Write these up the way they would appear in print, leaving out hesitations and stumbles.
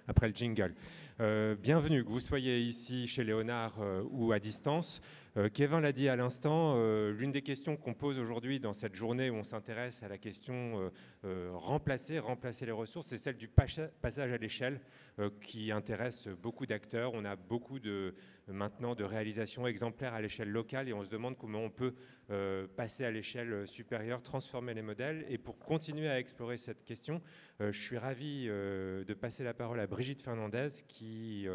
après le jingle. Bienvenue, que vous soyez ici chez Léonard ou à distance. Kevin l'a dit à l'instant, l'une des questions qu'on pose aujourd'hui dans cette journée où on s'intéresse à la question remplacer les ressources, c'est celle du passage à l'échelle qui intéresse beaucoup d'acteurs. On a beaucoup maintenant de réalisations exemplaires à l'échelle locale et on se demande comment on peut passer à l'échelle supérieure, transformer les modèles. Et pour continuer à explorer cette question, je suis ravi de passer la parole à Brigitte Fernandez qui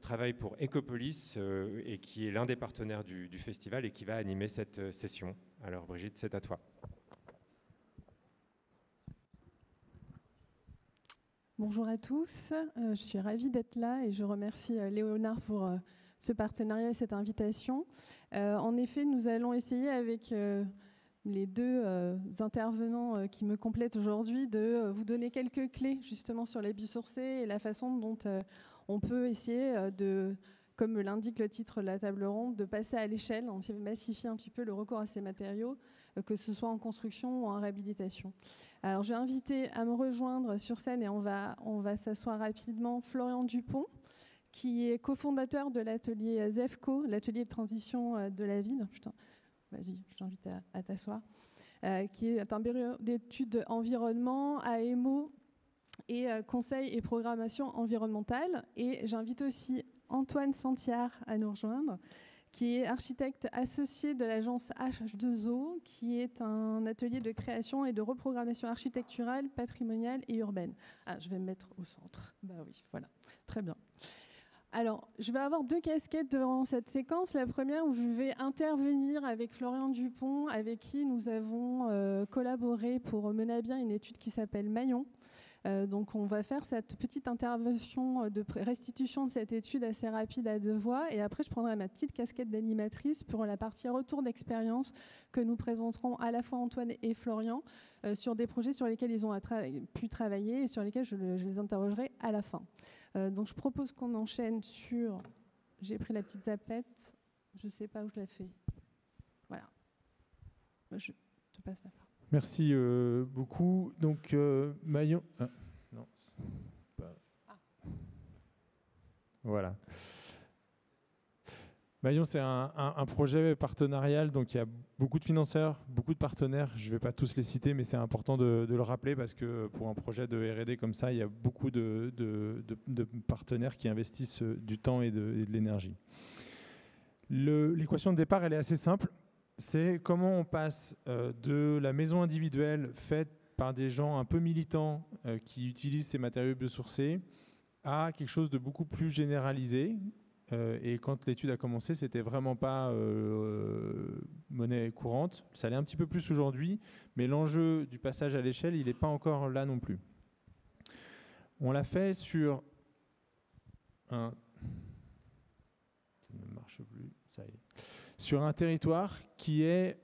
travaille pour Ecopolis et qui est l'un des partenaires du festival et qui va animer cette session. Alors Brigitte, c'est à toi. Bonjour à tous, je suis ravie d'être là et je remercie Léonard pour ce partenariat et cette invitation. En effet, nous allons essayer avec les deux intervenants qui me complètent aujourd'hui de vous donner quelques clés justement sur les biosourcés et la façon dont on peut essayer de, comme l'indique le titre de la table ronde, de passer à l'échelle, on massifier un petit peu le recours à ces matériaux, que ce soit en construction ou en réhabilitation. Alors j'ai invité à me rejoindre sur scène et on va s'asseoir rapidement Florian Dupont, qui est cofondateur de l'atelier ZEFCO, l'atelier de transition de la ville. Vas-y, je t'invite à t'asseoir. Qui est un bureau d'études environnement, AMO et conseil et programmation environnementale. Et j'invite aussi Antoine Santiard à nous rejoindre, qui est architecte associé de l'agence H2O, qui est un atelier de création et de reprogrammation architecturale, patrimoniale et urbaine. Ah, je vais me mettre au centre. Bah oui, voilà, très bien. Alors, je vais avoir deux casquettes durant cette séquence. La première où je vais intervenir avec Florian Dupont, avec qui nous avons collaboré pour mener à bien une étude qui s'appelle Maillon. Donc on va faire cette petite intervention de restitution de cette étude assez rapide à deux voix et après je prendrai ma petite casquette d'animatrice pour la partie retour d'expérience que nous présenterons à la fois Antoine et Florian sur des projets sur lesquels ils ont pu travailler et sur lesquels je les interrogerai à la fin. Donc je propose qu'on enchaîne sur... J'ai pris la petite zappette, je ne sais pas où je la fais. Voilà. Je te passe la parole. Merci beaucoup. Donc, Maillon... Ah, non, pas... Voilà. Maillon, c'est un projet partenarial, donc il y a beaucoup de financeurs, beaucoup de partenaires. Je ne vais pas tous les citer, mais c'est important de le rappeler parce que pour un projet de R&D comme ça, il y a beaucoup de partenaires qui investissent du temps et de l'énergie. L'équation de départ, elle est assez simple. C'est comment on passe de la maison individuelle faite par des gens un peu militants qui utilisent ces matériaux biosourcés à quelque chose de beaucoup plus généralisé. Et quand l'étude a commencé, c'était vraiment pas monnaie courante. Ça l'est un petit peu plus aujourd'hui, mais l'enjeu du passage à l'échelle, il n'est pas encore là non plus. On l'a fait sur un... Ça ne marche plus, ça y est. Sur un territoire qui est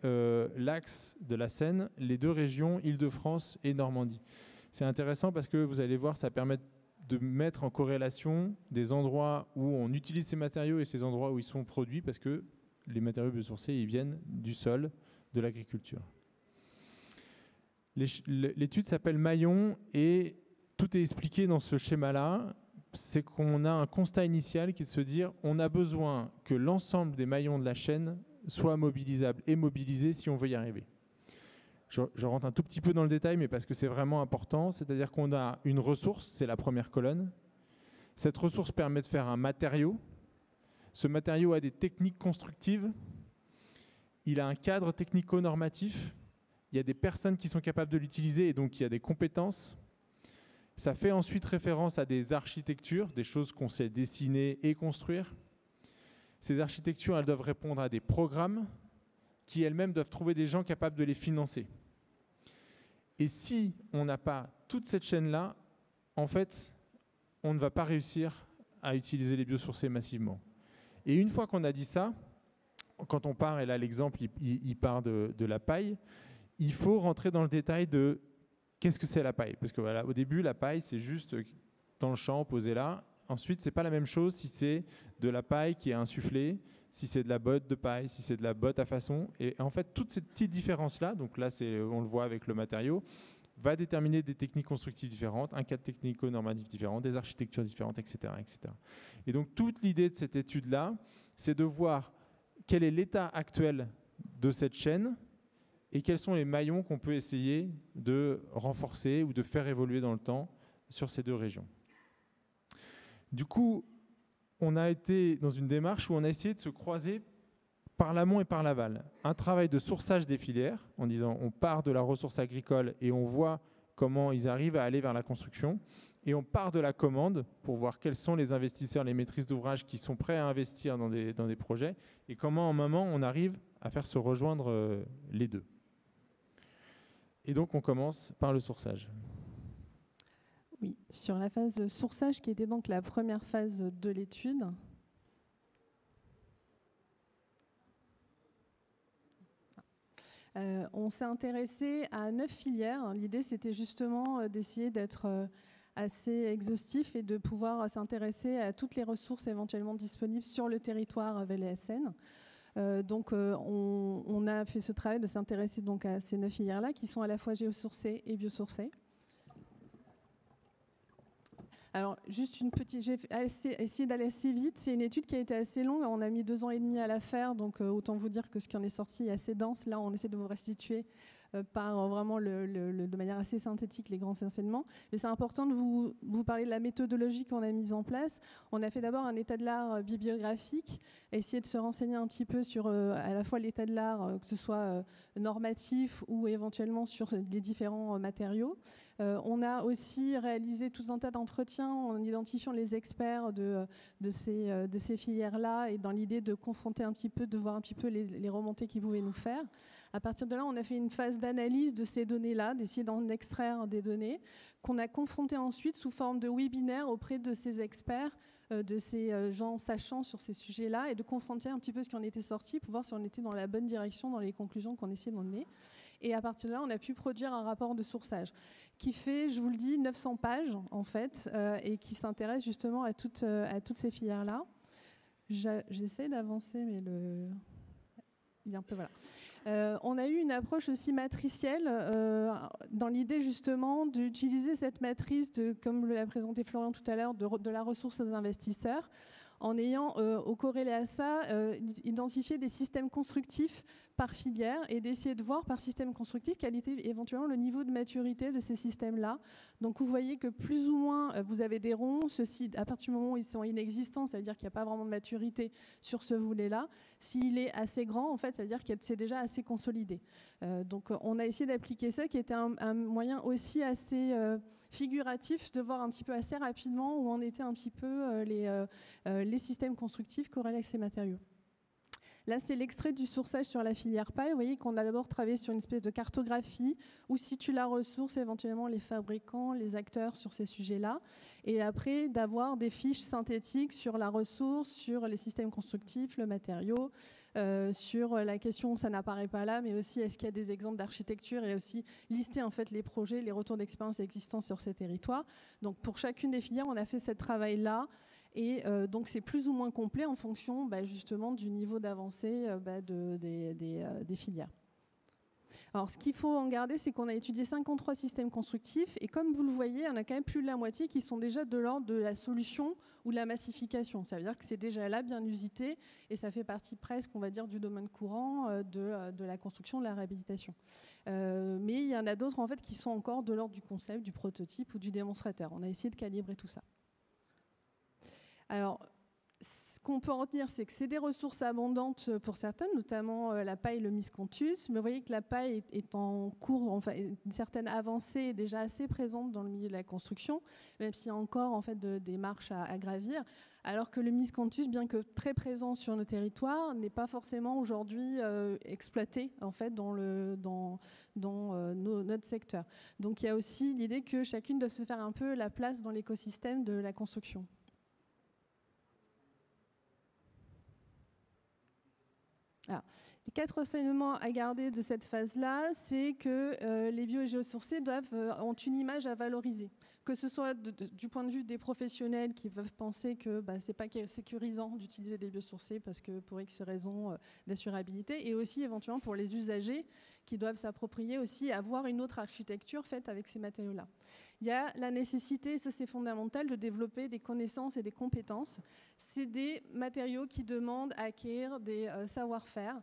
l'axe de la Seine, les deux régions, Île-de-France et Normandie. C'est intéressant parce que vous allez voir, ça permet de mettre en corrélation des endroits où on utilise ces matériaux et ces endroits où ils sont produits parce que les matériaux biosourcés, ils viennent du sol, de l'agriculture. L'étude s'appelle Maillon et tout est expliqué dans ce schéma-là. C'est qu'on a un constat initial qui est de se dire on a besoin que l'ensemble des maillons de la chaîne soient mobilisables et mobilisés si on veut y arriver. Je rentre un tout petit peu dans le détail, mais parce que c'est vraiment important, c'est-à-dire qu'on a une ressource, c'est la première colonne. Cette ressource permet de faire un matériau. Ce matériau a des techniques constructives. Il a un cadre technico-normatif. Il y a des personnes qui sont capables de l'utiliser et donc il y a des compétences. Ça fait ensuite référence à des architectures, des choses qu'on sait dessiner et construire. Ces architectures, elles doivent répondre à des programmes qui elles-mêmes doivent trouver des gens capables de les financer. Et si on n'a pas toute cette chaîne-là, en fait, on ne va pas réussir à utiliser les biosourcés massivement. Et une fois qu'on a dit ça, quand on part, et là l'exemple, il part de la paille, il faut rentrer dans le détail de qu'est-ce que c'est la paille. Parce que voilà, au début, la paille, c'est juste dans le champ, posé là. Ensuite, ce n'est pas la même chose si c'est de la paille qui est insufflée, si c'est de la botte de paille, si c'est de la botte à façon. Et en fait, toutes ces petites différences-là, donc là, on le voit avec le matériau, va déterminer des techniques constructives différentes, un cadre technico-normatif différent, des architectures différentes, etc., etc. Et donc, toute l'idée de cette étude-là, c'est de voir quel est l'état actuel de cette chaîne et quels sont les maillons qu'on peut essayer de renforcer ou de faire évoluer dans le temps sur ces deux régions. Du coup, on a été dans une démarche où on a essayé de se croiser par l'amont et par l'aval. Un travail de sourçage des filières, en disant on part de la ressource agricole et on voit comment ils arrivent à aller vers la construction. Et on part de la commande pour voir quels sont les investisseurs, les maîtrises d'ouvrage qui sont prêts à investir dans des projets et comment, en moment, on arrive à faire se rejoindre les deux. Et donc, on commence par le sourçage. Oui, sur la phase sourçage qui était donc la première phase de l'étude. On s'est intéressé à 9 filières. L'idée, c'était justement d'essayer d'être assez exhaustif et de pouvoir s'intéresser à toutes les ressources éventuellement disponibles sur le territoire VLSN. Donc, on a fait ce travail de s'intéresser donc à ces 9 filières-là qui sont à la fois géosourcées et biosourcées. Alors, juste une petite, j'ai essayé d'aller assez vite. C'est une étude qui a été assez longue. On a mis 2 ans et demi à la faire, donc autant vous dire que ce qui en est sorti est assez dense. Là, on essaie de vous restituer par vraiment de manière assez synthétique les grands enseignements. Mais c'est important de vous parler de la méthodologie qu'on a mise en place. On a fait d'abord un état de l'art bibliographique, essayer de se renseigner un petit peu sur à la fois l'état de l'art, que ce soit normatif ou éventuellement sur les différents matériaux. On a aussi réalisé tout un tas d'entretiens en identifiant les experts de ces filières-là et dans l'idée de confronter un petit peu, de voir un petit peu les remontées qu'ils pouvaient nous faire. À partir de là, on a fait une phase d'analyse de ces données-là, d'essayer d'en extraire des données, qu'on a confrontées ensuite sous forme de webinaire auprès de ces experts, de ces gens sachants sur ces sujets-là, et de confronter un petit peu ce qui en était sorti pour voir si on était dans la bonne direction dans les conclusions qu'on essayait d'emmener. Et à partir de là, on a pu produire un rapport de sourçage qui fait, je vous le dis, 900 pages en fait, et qui s'intéresse justement à toutes ces filières-là. J'essaie d'avancer, mais il est un peu voilà. On a eu une approche aussi matricielle dans l'idée justement d'utiliser cette matrice, comme l'a présenté Florian tout à l'heure, de la ressource aux investisseurs, en ayant, au corrélé à ça, identifié des systèmes constructifs par filière et d'essayer de voir par système constructif quel était éventuellement le niveau de maturité de ces systèmes-là. Donc vous voyez que plus ou moins vous avez des ronds, ceux-ci, à partir du moment où ils sont inexistants, ça veut dire qu'il n'y a pas vraiment de maturité sur ce volet-là. S'il est assez grand, en fait, ça veut dire que c'est déjà assez consolidé. Donc on a essayé d'appliquer ça, qui était un moyen aussi assez figuratif de voir un petit peu assez rapidement où en étaient un petit peu les systèmes constructifs corrélés avec ces matériaux. Là, c'est l'extrait du sourçage sur la filière paille. Vous voyez qu'on a d'abord travaillé sur une espèce de cartographie où situe la ressource, éventuellement les fabricants, les acteurs sur ces sujets-là. Et après, d'avoir des fiches synthétiques sur la ressource, sur les systèmes constructifs, le matériau, sur la question, ça n'apparaît pas là, mais aussi est-ce qu'il y a des exemples d'architecture et aussi lister en fait les projets, les retours d'expérience existants sur ces territoires. Donc pour chacune des filières, on a fait ce travail-là. Et donc c'est plus ou moins complet en fonction justement du niveau d'avancée des filières. Alors ce qu'il faut en garder, c'est qu'on a étudié 53 systèmes constructifs et comme vous le voyez, on a quand même plus de la moitié qui sont déjà de l'ordre de la solution ou de la massification. Ça veut dire que c'est déjà là bien usité et ça fait partie presque, on va dire, du domaine courant de la construction, de la réhabilitation. Mais il y en a d'autres en fait qui sont encore de l'ordre du concept, du prototype ou du démonstrateur. On a essayé de calibrer tout ça. Alors, ce qu'on peut en dire, c'est que c'est des ressources abondantes pour certaines, notamment la paille et le miscanthus. Mais vous voyez que la paille est en cours, enfin, une certaine avancée est déjà assez présente dans le milieu de la construction, même s'il y a encore en fait des marches à gravir. Alors que le miscanthus, bien que très présent sur nos territoires, n'est pas forcément aujourd'hui exploité en fait dans notre secteur. Donc il y a aussi l'idée que chacune doit se faire un peu la place dans l'écosystème de la construction. Ah. Les 4 enseignements à garder de cette phase-là, c'est que les bio et géosourcés ont une image à valoriser. Que ce soit du point de vue des professionnels qui peuvent penser que c'est pas sécurisant d'utiliser des biosourcés parce que pour X raisons d'assurabilité, et aussi éventuellement pour les usagers qui doivent s'approprier aussi avoir une autre architecture faite avec ces matériaux-là. Il y a la nécessité, ça c'est fondamental, de développer des connaissances et des compétences. C'est des matériaux qui demandent à acquérir des savoir-faire.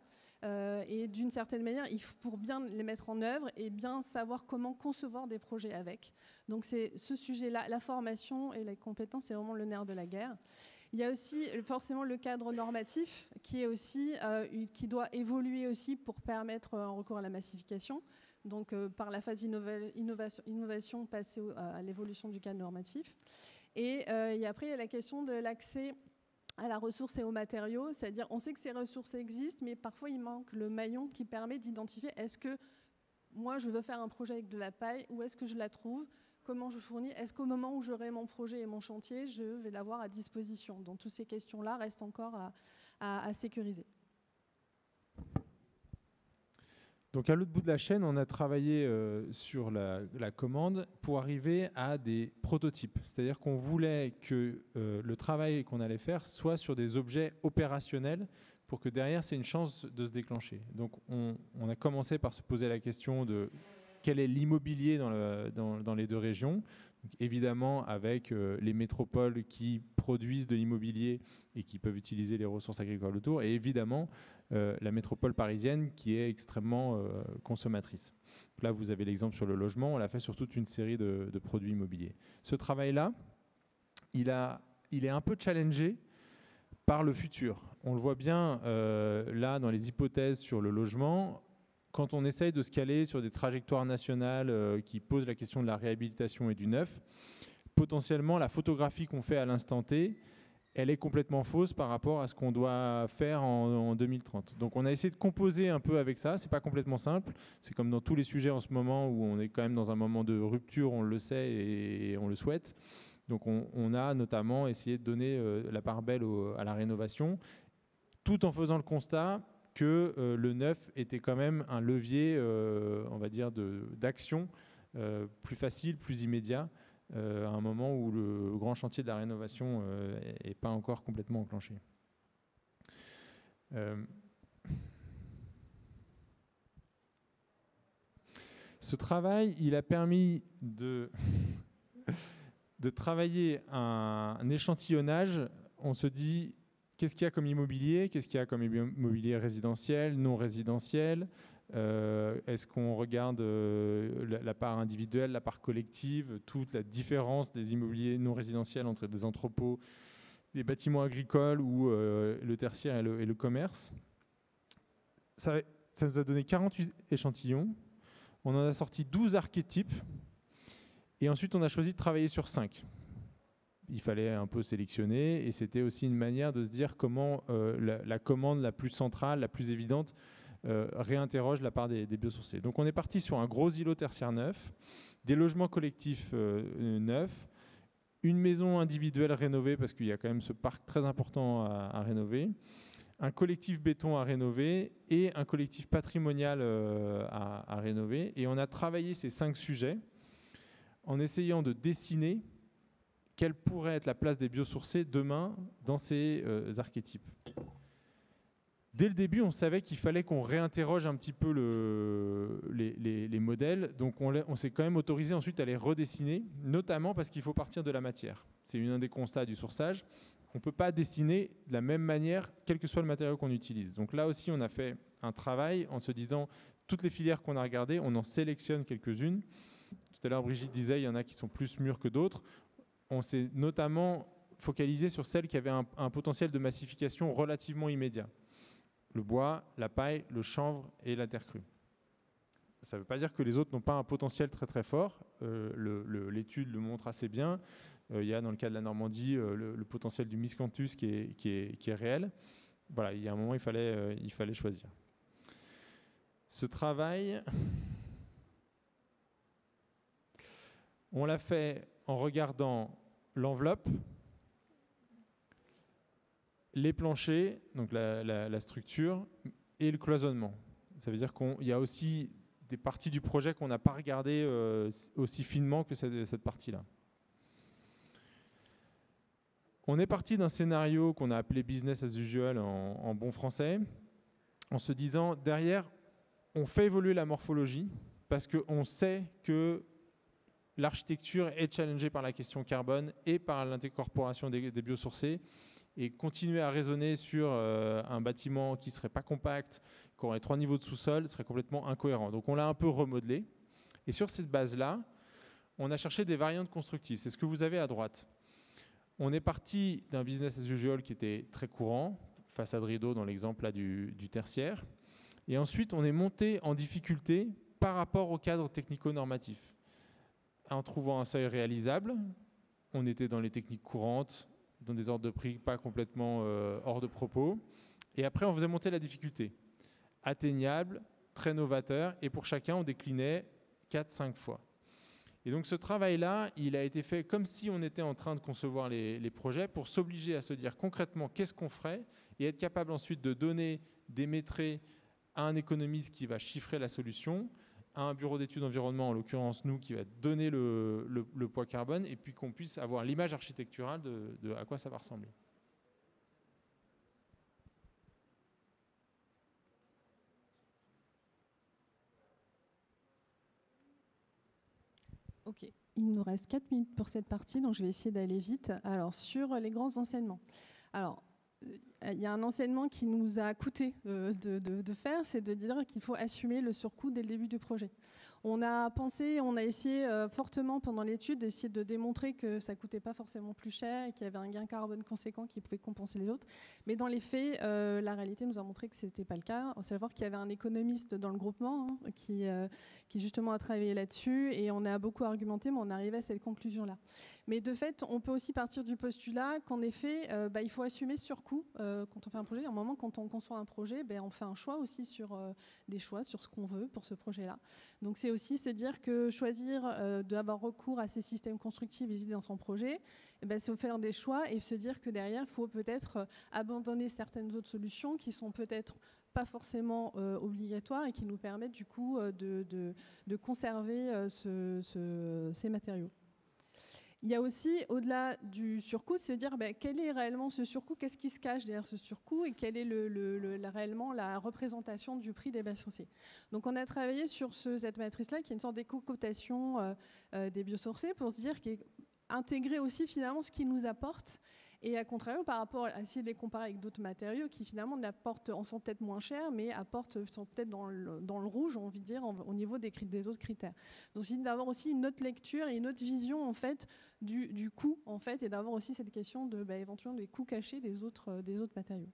Et d'une certaine manière, pour bien les mettre en œuvre et bien savoir comment concevoir des projets avec. Donc c'est ce sujet-là, la formation et les compétences, c'est vraiment le nerf de la guerre. Il y a aussi forcément le cadre normatif qui est aussi, qui doit évoluer aussi pour permettre un recours à la massification. Donc par la phase innovation, passer à l'évolution du cadre normatif. Et après, il y a la question de l'accès à la ressource et aux matériaux, c'est-à-dire on sait que ces ressources existent, mais parfois il manque le maillon qui permet d'identifier est-ce que moi je veux faire un projet avec de la paille, où est-ce que je la trouve, comment je fournis, est-ce qu'au moment où j'aurai mon projet et mon chantier, je vais l'avoir à disposition. Donc toutes ces questions-là restent encore à sécuriser. Donc à l'autre bout de la chaîne, on a travaillé sur la commande pour arriver à des prototypes. C'est-à-dire qu'on voulait que le travail qu'on allait faire soit sur des objets opérationnels pour que derrière, c'est une chance de se déclencher. Donc on a commencé par se poser la question de quel est l'immobilier dans les deux régions. Donc, évidemment, avec les métropoles qui produisent de l'immobilier et qui peuvent utiliser les ressources agricoles autour, et évidemment la métropole parisienne qui est extrêmement consommatrice. Donc là, vous avez l'exemple sur le logement, on l'a fait sur toute une série de produits immobiliers. Ce travail-là, il est un peu challengé par le futur. On le voit bien là dans les hypothèses sur le logement. Quand on essaye de se caler sur des trajectoires nationales qui posent la question de la réhabilitation et du neuf, potentiellement la photographie qu'on fait à l'instant T, elle est complètement fausse par rapport à ce qu'on doit faire en 2030. Donc on a essayé de composer un peu avec ça, c'est pas complètement simple, c'est comme dans tous les sujets en ce moment où on est quand même dans un moment de rupture, on le sait et on le souhaite. Donc on a notamment essayé de donner la part belle à la rénovation, tout en faisant le constat que le neuf était quand même un levier, on va dire, d'action plus facile, plus immédiat, à un moment où le grand chantier de la rénovation n'est pas encore complètement enclenché. Ce travail, il a permis de travailler un échantillonnage. On se dit, qu'est-ce qu'il y a comme immobilier? Qu'est-ce qu'il y a comme immobilier résidentiel, non résidentiel? Est-ce qu'on regarde la part individuelle, la part collective, toute la différence des immobiliers non résidentiels entre des entrepôts, des bâtiments agricoles ou le tertiaire et le commerce? Ça nous a donné 48 échantillons. On en a sorti 12 archétypes. Et ensuite, on a choisi de travailler sur 5. Il fallait un peu sélectionner et c'était aussi une manière de se dire comment la commande la plus centrale, la plus évidente, réinterroge la part des biosourcés. Donc on est parti sur un gros îlot tertiaire neuf, des logements collectifs neufs, une maison individuelle rénovée parce qu'il y a quand même ce parc très important à rénover, un collectif béton à rénover et un collectif patrimonial à rénover. Et on a travaillé ces 5 sujets en essayant de dessiner quelle pourrait être la place des biosourcés demain dans ces archétypes. Dès le début, on savait qu'il fallait qu'on réinterroge un petit peu les modèles. Donc on s'est quand même autorisé ensuite à les redessiner, notamment parce qu'il faut partir de la matière. C'est un des constats du sourçage. On ne peut pas dessiner de la même manière, quel que soit le matériau qu'on utilise. Donc là aussi, on a fait un travail en se disant, toutes les filières qu'on a regardées, on en sélectionne quelques-unes. Tout à l'heure, Brigitte disait, il y en a qui sont plus mûres que d'autres. On s'est notamment focalisé sur celles qui avaient un potentiel de massification relativement immédiat. Le bois, la paille, le chanvre et la terre crue. Ça ne veut pas dire que les autres n'ont pas un potentiel très très fort. L'étude le montre assez bien. Il y a dans le cas de la Normandie le potentiel du miscanthus qui est réel. Voilà, il y a un moment il fallait choisir. Ce travail, on l'a fait en regardant l'enveloppe, les planchers, donc la structure, et le cloisonnement. Ça veut dire qu'il y a aussi des parties du projet qu'on n'a pas regardées aussi finement que cette partie-là. On est parti d'un scénario qu'on a appelé business as usual en bon français, en se disant derrière, on fait évoluer la morphologie parce qu'on sait que l'architecture est challengée par la question carbone et par l'incorporation des biosourcés, et continuer à raisonner sur un bâtiment qui ne serait pas compact, qui aurait 3 niveaux de sous-sol, serait complètement incohérent. Donc on l'a un peu remodelé. Et sur cette base-là, on a cherché des variantes constructives. C'est ce que vous avez à droite. On est parti d'un business as usual qui était très courant, façade rideau dans l'exemple là du tertiaire. Et ensuite, on est monté en difficulté par rapport au cadre technico-normatif. En trouvant un seuil réalisable, on était dans les techniques courantes, dans des ordres de prix pas complètement hors de propos. Et après, on faisait monter la difficulté. Atteignable, très novateur, et pour chacun, on déclinait 4-5 fois. Et donc ce travail-là, il a été fait comme si on était en train de concevoir les projets pour s'obliger à se dire concrètement qu'est-ce qu'on ferait et être capable ensuite de donner des métriques à un économiste qui va chiffrer la solution, à un bureau d'études environnement, en l'occurrence nous, qui va donner le poids carbone, et puis qu'on puisse avoir l'image architecturale de à quoi ça va ressembler. Ok, il nous reste 4 minutes pour cette partie, donc je vais essayer d'aller vite. Alors, sur les grands enseignements. Alors, il y a un enseignement qui nous a coûté de faire, c'est de dire qu'il faut assumer le surcoût dès le début du projet. On a pensé, on a essayé fortement pendant l'étude d'essayer de démontrer que ça ne coûtait pas forcément plus cher et qu'il y avait un gain carbone conséquent qui pouvait compenser les autres. Mais dans les faits, la réalité nous a montré que ce n'était pas le cas. On sait savoir qu'il y avait un économiste dans le groupement qui justement a travaillé là-dessus, et on a beaucoup argumenté, mais on arrivait à cette conclusion-là. Mais de fait, on peut aussi partir du postulat qu'en effet, il faut assumer ce surcoût quand on fait un projet. À un moment, quand on conçoit un projet, on fait un choix aussi sur des choix, sur ce qu'on veut pour ce projet-là. Donc c'est aussi se dire que choisir d'avoir recours à ces systèmes constructifs visibles dans son projet, c'est faire des choix et se dire que derrière, il faut peut-être abandonner certaines autres solutions qui sont peut-être pas forcément obligatoires et qui nous permettent du coup de conserver ces matériaux. Il y a aussi, au-delà du surcoût, se dire quel est réellement ce surcoût, qu'est-ce qui se cache derrière ce surcoût et quelle est réellement la représentation du prix des biosourcés. Donc on a travaillé sur cette matrice-là qui est une sorte d'éco-cotation des biosourcés pour se dire intégrer aussi finalement ce qu'ils nous apportent. Et à contrario, par rapport à essayer de les comparer avec d'autres matériaux qui finalement en sont peut-être moins chers, mais sont peut-être dans le rouge, on envie de dire, au niveau des autres critères. Donc c'est d'avoir aussi une autre lecture et une autre vision en fait du coût en fait, et d'avoir aussi cette question de éventuellement des coûts cachés des autres matériaux.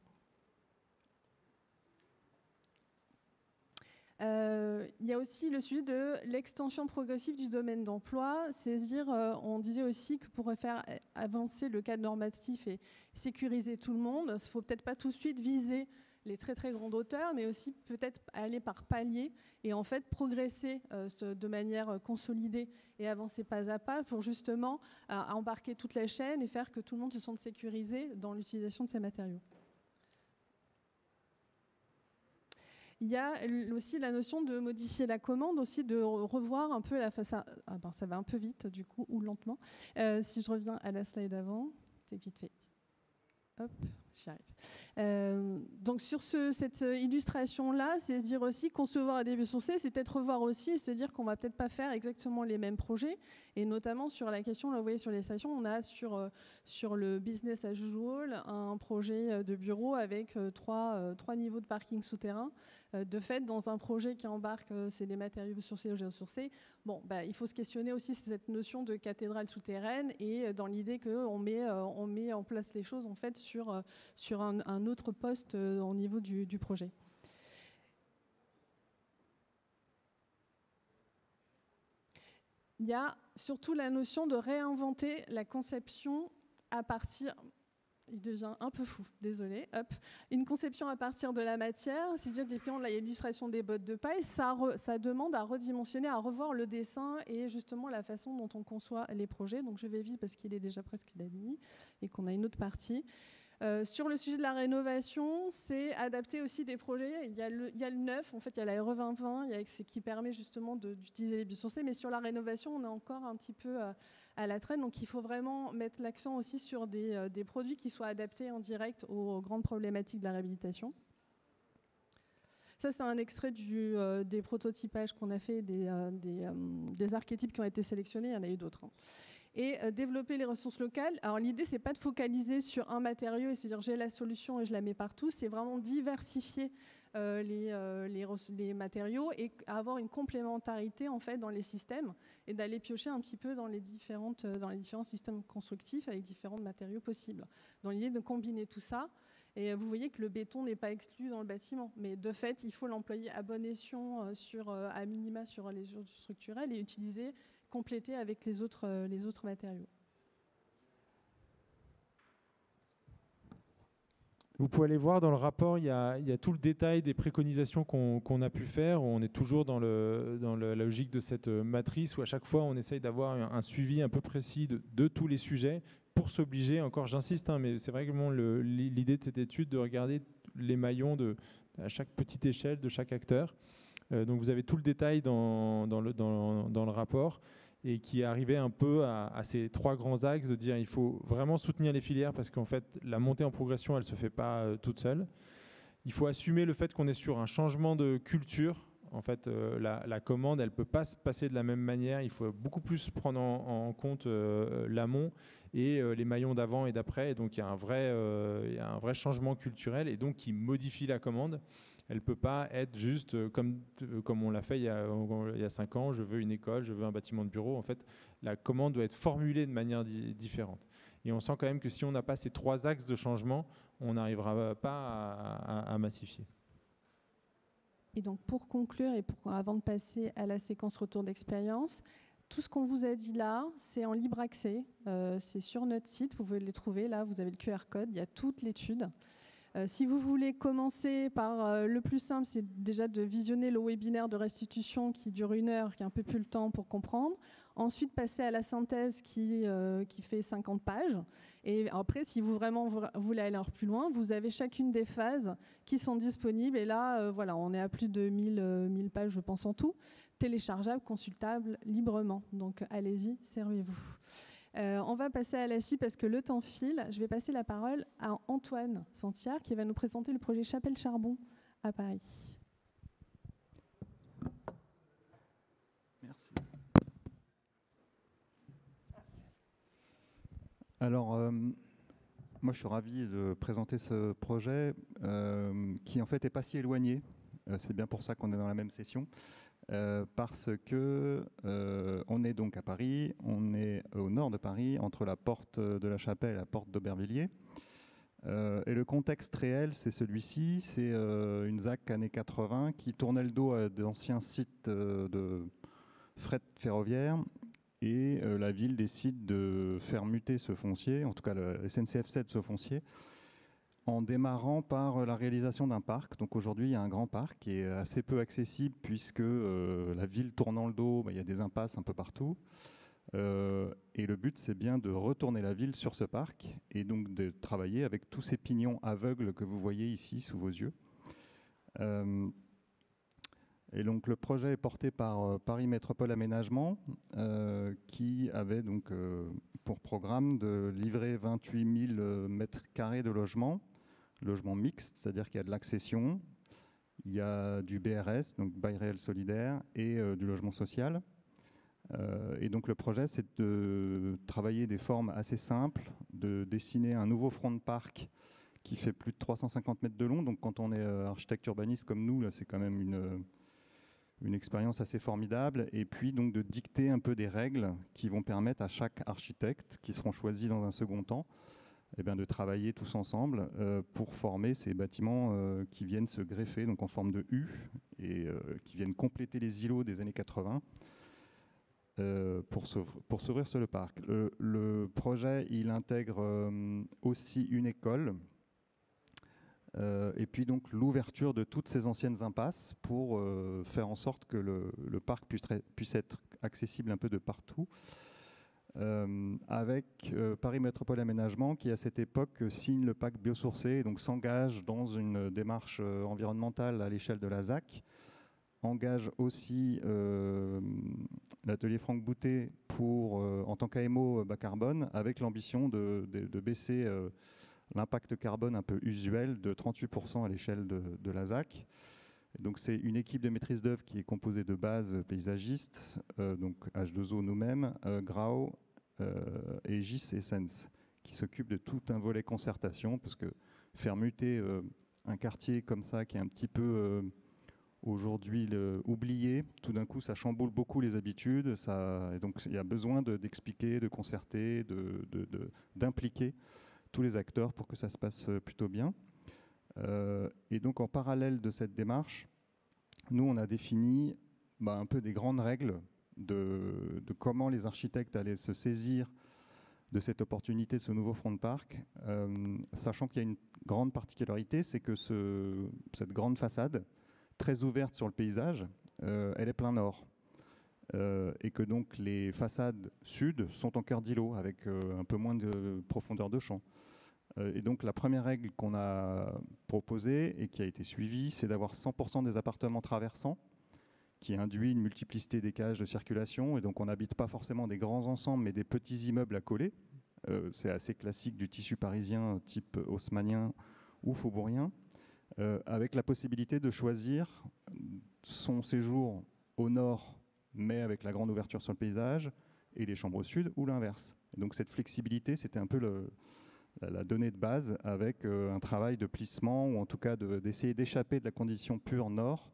Il y a aussi le sujet de l'extension progressive du domaine d'emploi. C'est-à-dire, on disait aussi que pour faire avancer le cadre normatif et sécuriser tout le monde, il ne faut peut-être pas tout de suite viser les très très grandes hauteurs, mais aussi peut-être aller par paliers et en fait progresser de manière consolidée et avancer pas à pas pour justement embarquer toute la chaîne et faire que tout le monde se sente sécurisé dans l'utilisation de ces matériaux. Il y a aussi la notion de modifier la commande, aussi de revoir un peu la façade. Ça va un peu vite du coup, ou lentement. Si je reviens à la slide avant, c'est vite fait. Hop, j'y arrive. Donc sur cette illustration-là, c'est se dire aussi concevoir des biosourcés, c'est peut-être revoir aussi et se dire qu'on va peut-être pas faire exactement les mêmes projets. Et notamment sur la question, là vous voyez sur les stations, on a sur le business as usual un projet de bureau avec trois niveaux de parking souterrain. De fait, dans un projet qui embarque c'est des matériaux biosourcés ou géosourcés, il faut se questionner aussi sur cette notion de cathédrale souterraine et dans l'idée qu'on met en place les choses en fait sur un autre poste au niveau du projet. Il y a surtout la notion de réinventer la conception à partir... Il devient un peu fou, désolé. Hop. Une conception à partir de la matière, c'est-à-dire typiquement l'illustration des bottes de paille, ça demande à redimensionner, à revoir le dessin et justement la façon dont on conçoit les projets. Donc je vais vite parce qu'il est déjà presque la nuit et qu'on a une autre partie. Sur le sujet de la rénovation, c'est adapter aussi des projets. Il y a le neuf, en fait, il y a la RE 2020, qui permet justement d'utiliser les biosourcés, mais sur la rénovation, on est encore un petit peu à la traîne. Donc il faut vraiment mettre l'accent aussi sur des produits qui soient adaptés en direct aux grandes problématiques de la réhabilitation. Ça, c'est un extrait des prototypages qu'on a fait, des archétypes qui ont été sélectionnés. Il y en a eu d'autres. Et développer les ressources locales. Alors l'idée, c'est pas de focaliser sur un matériau et se dire j'ai la solution et je la mets partout. C'est vraiment diversifier les matériaux et avoir une complémentarité en fait dans les systèmes et d'aller piocher un petit peu dans les différents systèmes constructifs avec différents matériaux possibles. Dans l'idée de combiner tout ça. Et vous voyez que le béton n'est pas exclu dans le bâtiment. Mais de fait, il faut l'employer à bon escient à minima sur les structurels et utiliser, compléter avec les autres matériaux. Vous pouvez aller voir dans le rapport, il y a tout le détail des préconisations qu'on a pu faire. On est toujours dans la logique de cette matrice où à chaque fois on essaye d'avoir un suivi un peu précis de tous les sujets pour s'obliger, encore j'insiste, mais c'est vraiment l'idée de cette étude de regarder les maillons à chaque petite échelle de chaque acteur. Donc vous avez tout le détail dans le rapport et qui est arrivé un peu à ces trois grands axes de dire il faut vraiment soutenir les filières parce qu'en fait la montée en progression elle ne se fait pas toute seule. Il faut assumer le fait qu'on est sur un changement de culture. En fait, la commande, elle ne peut pas se passer de la même manière. Il faut beaucoup plus prendre en compte l'amont et les maillons d'avant et d'après. Et donc, il y a un vrai changement culturel et donc qui modifie la commande. Elle ne peut pas être juste comme on l'a fait il y a 5 ans. Je veux une école, je veux un bâtiment de bureau. En fait, la commande doit être formulée de manière différente. Et on sent quand même que si on n'a pas ces trois axes de changement, on n'arrivera pas à massifier. Et donc pour conclure et avant de passer à la séquence retour d'expérience, tout ce qu'on vous a dit là, c'est en libre accès, c'est sur notre site, vous pouvez les trouver, là vous avez le QR code, il y a toute l'étude. Si vous voulez commencer par le plus simple, c'est déjà de visionner le webinaire de restitution qui dure 1 heure, qui a un peu plus le temps pour comprendre. Ensuite, passer à la synthèse qui fait 50 pages. Et après, si vous voulez aller plus loin, vous avez chacune des phases qui sont disponibles. Et là, voilà, on est à plus de 1000 pages, je pense, en tout, téléchargeables, consultables librement. Donc, allez-y, servez-vous. On va passer à la suite parce que le temps file. Je vais passer la parole à Antoine Santiard qui va nous présenter le projet Chapelle Charbon à Paris. Merci. Alors, moi je suis ravi de présenter ce projet qui en fait n'est pas si éloigné. C'est bien pour ça qu'on est dans la même session. Parce que on est donc à Paris, on est au nord de Paris, entre la porte de la Chapelle et la porte d'Aubervilliers. Et le contexte réel, c'est celui-ci, c'est une ZAC années 80 qui tournait le dos à d'anciens sites de fret ferroviaire et la ville décide de faire muter ce foncier, en tout cas le SNCF cède ce foncier, en démarrant par la réalisation d'un parc. Donc aujourd'hui, il y a un grand parc qui est assez peu accessible puisque la ville tournant le dos, il y a des impasses un peu partout. Et le but, c'est bien de retourner la ville sur ce parc et donc de travailler avec tous ces pignons aveugles que vous voyez ici sous vos yeux. Et donc le projet est porté par Paris Métropole Aménagement qui avait donc pour programme de livrer 28 000 mètres carrés de logements mixtes, c'est-à-dire qu'il y a de l'accession, il y a du BRS, donc bail réel solidaire, et du logement social. Et donc le projet, c'est de travailler des formes assez simples, de dessiner un nouveau front de parc qui fait plus de 350 mètres de long. Donc quand on est architecte urbaniste comme nous, là, c'est quand même une expérience assez formidable. Et puis donc de dicter un peu des règles qui vont permettre à chaque architecte, qui seront choisis dans un second temps, eh bien, de travailler tous ensemble pour former ces bâtiments qui viennent se greffer donc en forme de U et qui viennent compléter les îlots des années 80 pour s'ouvrir sur le parc. Le projet, il intègre aussi une école et puis donc l'ouverture de toutes ces anciennes impasses pour faire en sorte que le parc puisse être accessible un peu de partout. avec Paris Métropole Aménagement qui à cette époque signe le pacte biosourcé et donc s'engage dans une démarche environnementale à l'échelle de la ZAC, engage aussi l'atelier Franck Boutet en tant qu'AMO bas carbone avec l'ambition de baisser l'impact carbone un peu usuel de 38% à l'échelle de la ZAC. Et donc c'est une équipe de maîtrise d'œuvre qui est composée de bases paysagistes, donc H2O nous-mêmes, Grau et GIS et Sens, qui s'occupent de tout un volet concertation, parce que faire muter un quartier comme ça qui est un petit peu aujourd'hui oublié, tout d'un coup ça chamboule beaucoup les habitudes, et donc il y a besoin d'expliquer, de concerter, d'impliquer tous les acteurs pour que ça se passe plutôt bien. Et donc en parallèle de cette démarche, nous on a défini un peu des grandes règles de comment les architectes allaient se saisir de cette opportunité, de ce nouveau front de parc, sachant qu'il y a une grande particularité, c'est que cette grande façade, très ouverte sur le paysage, elle est plein nord. Et que donc les façades sud sont en cœur d'îlot, avec un peu moins de profondeur de champ. Et donc la première règle qu'on a proposée et qui a été suivie, c'est d'avoir 100% des appartements traversants, qui induit une multiplicité des cages de circulation. Et donc on n'habite pas forcément des grands ensembles, mais des petits immeubles à coller. C'est assez classique du tissu parisien, type haussmannien ou faubourien, avec la possibilité de choisir son séjour au nord, mais avec la grande ouverture sur le paysage, et les chambres au sud, ou l'inverse. Donc cette flexibilité, c'était un peu la donnée de base, avec un travail de plissement, ou en tout cas d'essayer d'échapper de la condition pure nord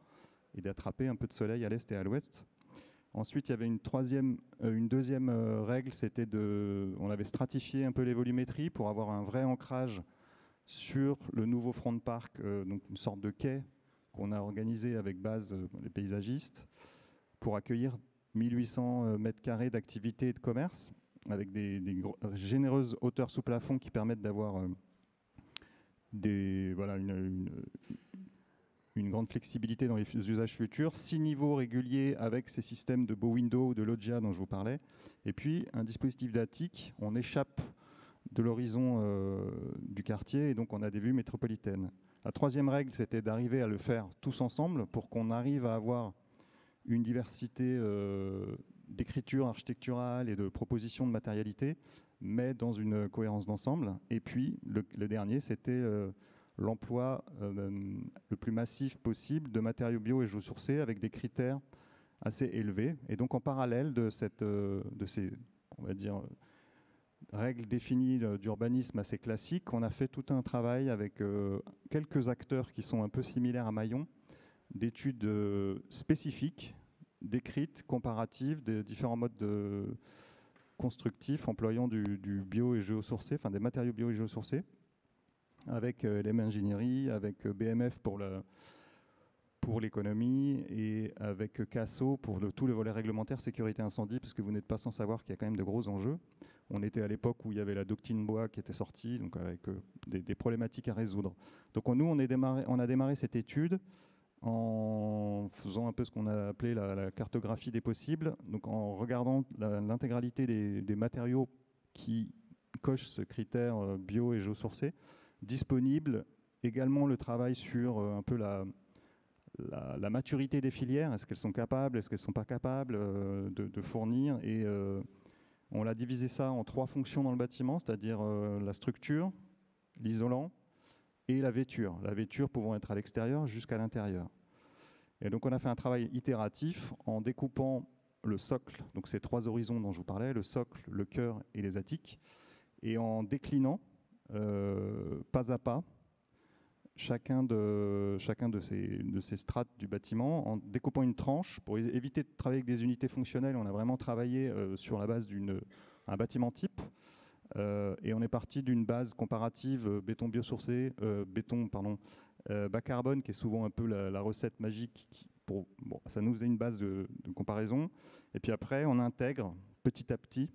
et d'attraper un peu de soleil à l'est et à l'ouest. Ensuite, il y avait une deuxième règle, c'était on avait stratifié un peu les volumétries pour avoir un vrai ancrage sur le nouveau front de parc, donc une sorte de quai qu'on a organisé avec base les paysagistes, pour accueillir 1800 mètres carrés d'activité et de commerce, avec des généreuses hauteurs sous plafond qui permettent d'avoir une grande flexibilité dans les usages futurs, 6 niveaux réguliers avec ces systèmes de beau window ou de loggia dont je vous parlais, et puis un dispositif d'attique, on échappe de l'horizon du quartier et donc on a des vues métropolitaines. La troisième règle, c'était d'arriver à le faire tous ensemble pour qu'on arrive à avoir une diversité d'écriture architecturale et de propositions de matérialité, mais dans une cohérence d'ensemble. Et puis, le dernier, c'était l'emploi le plus massif possible de matériaux bio et géosourcés avec des critères assez élevés. Et donc, en parallèle de ces, on va dire, règles définies d'urbanisme assez classiques, on a fait tout un travail avec quelques acteurs qui sont un peu similaires à Maillon, d'études spécifiques, décrites, comparatives, des différents modes constructifs employant du bio et géosourcé, enfin des matériaux bio et géosourcés, avec LM Ingénierie, avec BMF pour l'économie et avec CASO pour tout le volet réglementaire sécurité incendie, parce que vous n'êtes pas sans savoir qu'il y a quand même de gros enjeux. On était à l'époque où il y avait la doctrine bois qui était sortie, donc avec des problématiques à résoudre. Donc nous, on a démarré cette étude en faisant un peu ce qu'on a appelé la cartographie des possibles, donc en regardant l'intégralité des matériaux qui cochent ce critère bio et géosourcé, disponibles, également le travail sur un peu la maturité des filières, est-ce qu'elles sont capables, est-ce qu'elles ne sont pas capables de fournir, et on a divisé ça en 3 fonctions dans le bâtiment, c'est-à-dire la structure, l'isolant, et la vêture pouvant être à l'extérieur jusqu'à l'intérieur. Et donc on a fait un travail itératif en découpant le socle, donc ces 3 horizons dont je vous parlais, le socle, le cœur et les attiques, et en déclinant pas à pas chacun de ces strates du bâtiment, en découpant une tranche pour éviter de travailler avec des unités fonctionnelles. On a vraiment travaillé sur la base d'un bâtiment type. Et on est parti d'une base comparative béton biosourcé, bas carbone, qui est souvent un peu la recette magique. Ça nous faisait une base de comparaison. Et puis après, on intègre petit à petit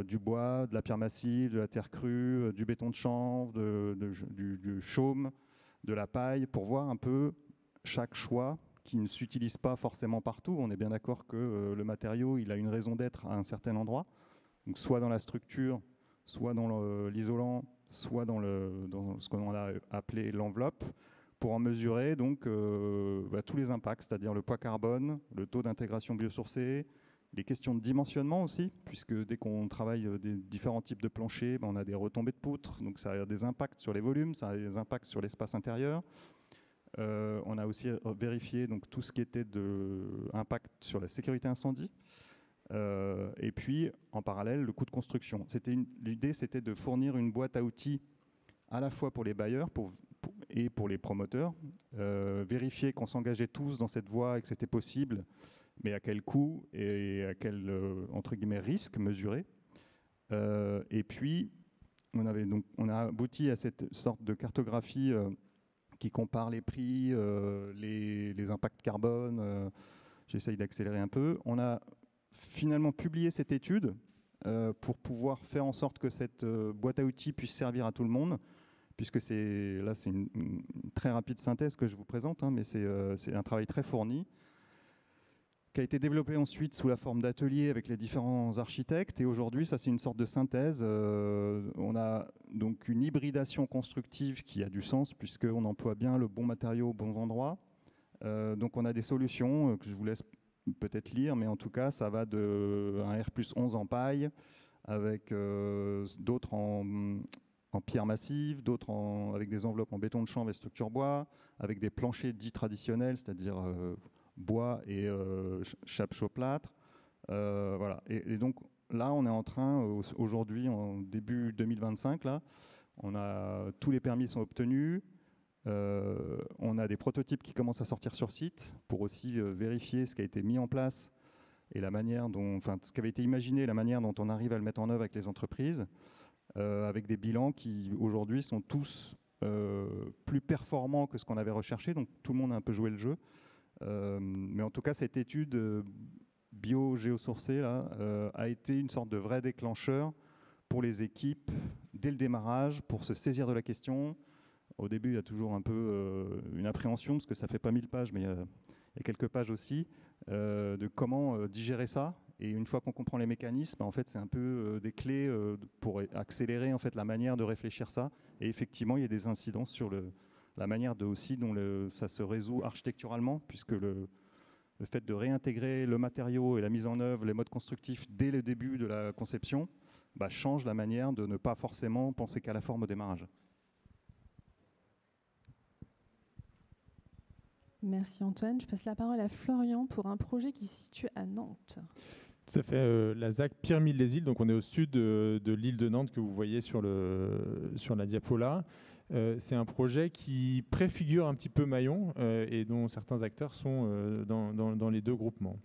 du bois, de la pierre massive, de la terre crue, du béton de chanvre, du chaume, de la paille, pour voir un peu chaque choix qui ne s'utilise pas forcément partout. On est bien d'accord que le matériau, il a une raison d'être à un certain endroit. donc soit dans la structure, soit dans l'isolant, soit dans ce qu'on a appelé l'enveloppe, pour en mesurer donc, tous les impacts, c'est-à-dire le poids carbone, le taux d'intégration biosourcée, les questions de dimensionnement aussi, puisque dès qu'on travaille des différents types de planchers, on a des retombées de poutres, donc ça a des impacts sur les volumes, ça a des impacts sur l'espace intérieur. On a aussi vérifié donc, tout ce qui était d'impact sur la sécurité incendie. Et puis, en parallèle, le coût de construction. L'idée, c'était de fournir une boîte à outils à la fois pour les bailleurs et pour les promoteurs, vérifier qu'on s'engageait tous dans cette voie et que c'était possible, mais à quel coût et à quel, entre guillemets, risque mesuré. Et puis, on a abouti à cette sorte de cartographie qui compare les prix, les impacts carbone. J'essaye d'accélérer un peu. On a finalement publié cette étude pour pouvoir faire en sorte que cette boîte à outils puisse servir à tout le monde, puisque c'est une très rapide synthèse que je vous présente, mais c'est un travail très fourni, qui a été développé ensuite sous la forme d'ateliers avec les différents architectes. Et aujourd'hui, ça c'est une sorte de synthèse. On a donc une hybridation constructive qui a du sens, puisqu'on emploie bien le bon matériau au bon endroit. Donc on a des solutions que je vous laisse peut-être lire, mais en tout cas, ça va de un R+11 en paille, avec d'autres en pierre massive, d'autres avec des enveloppes en béton de chanvre et structure bois, avec des planchers dits traditionnels, c'est-à-dire bois et chape chauplâtre. Voilà. Et donc là, on est en train, aujourd'hui, en début 2025, là, tous les permis sont obtenus. On a des prototypes qui commencent à sortir sur site pour aussi vérifier ce qui a été mis en place et la manière dont, ce qui avait été imaginé, la manière dont on arrive à le mettre en œuvre avec les entreprises, avec des bilans qui aujourd'hui sont tous plus performants que ce qu'on avait recherché. Donc tout le monde a un peu joué le jeu. Mais en tout cas, cette étude bio-géosourcée a été une sorte de vrai déclencheur pour les équipes dès le démarrage, pour se saisir de la question. Au début, il y a toujours un peu une appréhension, parce que ça ne fait pas 1000 pages, mais il y a quelques pages aussi, de comment digérer ça. Et une fois qu'on comprend les mécanismes, en fait, c'est un peu des clés pour accélérer en fait, la manière de réfléchir ça. Et effectivement, il y a des incidences sur la manière aussi dont ça se résout architecturalement, puisque le fait de réintégrer le matériau et la mise en œuvre, les modes constructifs dès le début de la conception, change la manière de ne pas forcément penser qu'à la forme au démarrage. Merci Antoine. Je passe la parole à Florian pour un projet qui se situe à Nantes. Tout à fait, la ZAC Pyrémile-les-Îles, donc on est au sud de l'île de Nantes que vous voyez sur la diapo là. C'est un projet qui préfigure un petit peu Mayon et dont certains acteurs sont dans les deux groupements.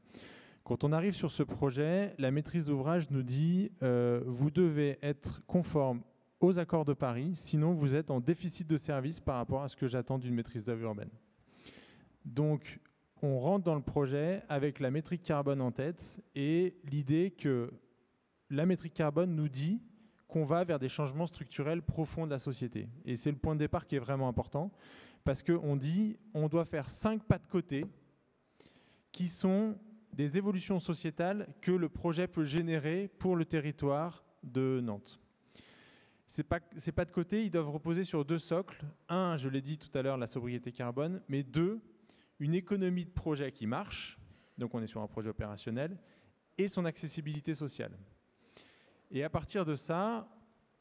Quand on arrive sur ce projet, la maîtrise d'ouvrage nous dit vous devez être conforme aux accords de Paris, sinon vous êtes en déficit de service par rapport à ce que j'attends d'une maîtrise d'œuvre urbaine. Donc, on rentre dans le projet avec la métrique carbone en tête et l'idée que la métrique carbone nous dit qu'on va vers des changements structurels profonds de la société. Et c'est le point de départ qui est vraiment important parce qu'on dit qu'on doit faire 5 pas de côté qui sont des évolutions sociétales que le projet peut générer pour le territoire de Nantes. Ces pas de côté, ils doivent reposer sur 2 socles. Un, je l'ai dit tout à l'heure, la sobriété carbone, mais 2, une économie de projet qui marche, donc on est sur un projet opérationnel, et son accessibilité sociale. Et à partir de ça,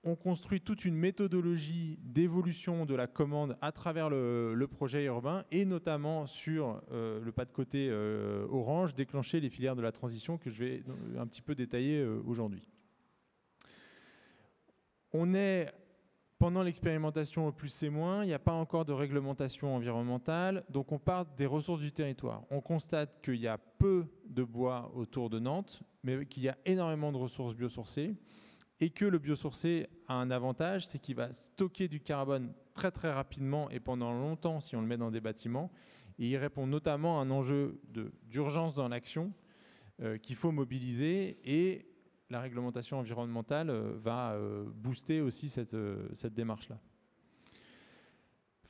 on construit toute une méthodologie d'évolution de la commande à travers le projet urbain, et notamment sur le pas de côté orange, déclencher les filières de la transition que je vais un petit peu détailler aujourd'hui. On est pendant l'expérimentation au plus et moins, il n'y a pas encore de réglementation environnementale, donc on part des ressources du territoire. On constate qu'il y a peu de bois autour de Nantes, mais qu'il y a énormément de ressources biosourcées, et que le biosourcé a un avantage, c'est qu'il va stocker du carbone très très rapidement et pendant longtemps si on le met dans des bâtiments, et il répond notamment à un enjeu d'urgence dans l'action qu'il faut mobiliser, et la réglementation environnementale va booster aussi cette démarche-là.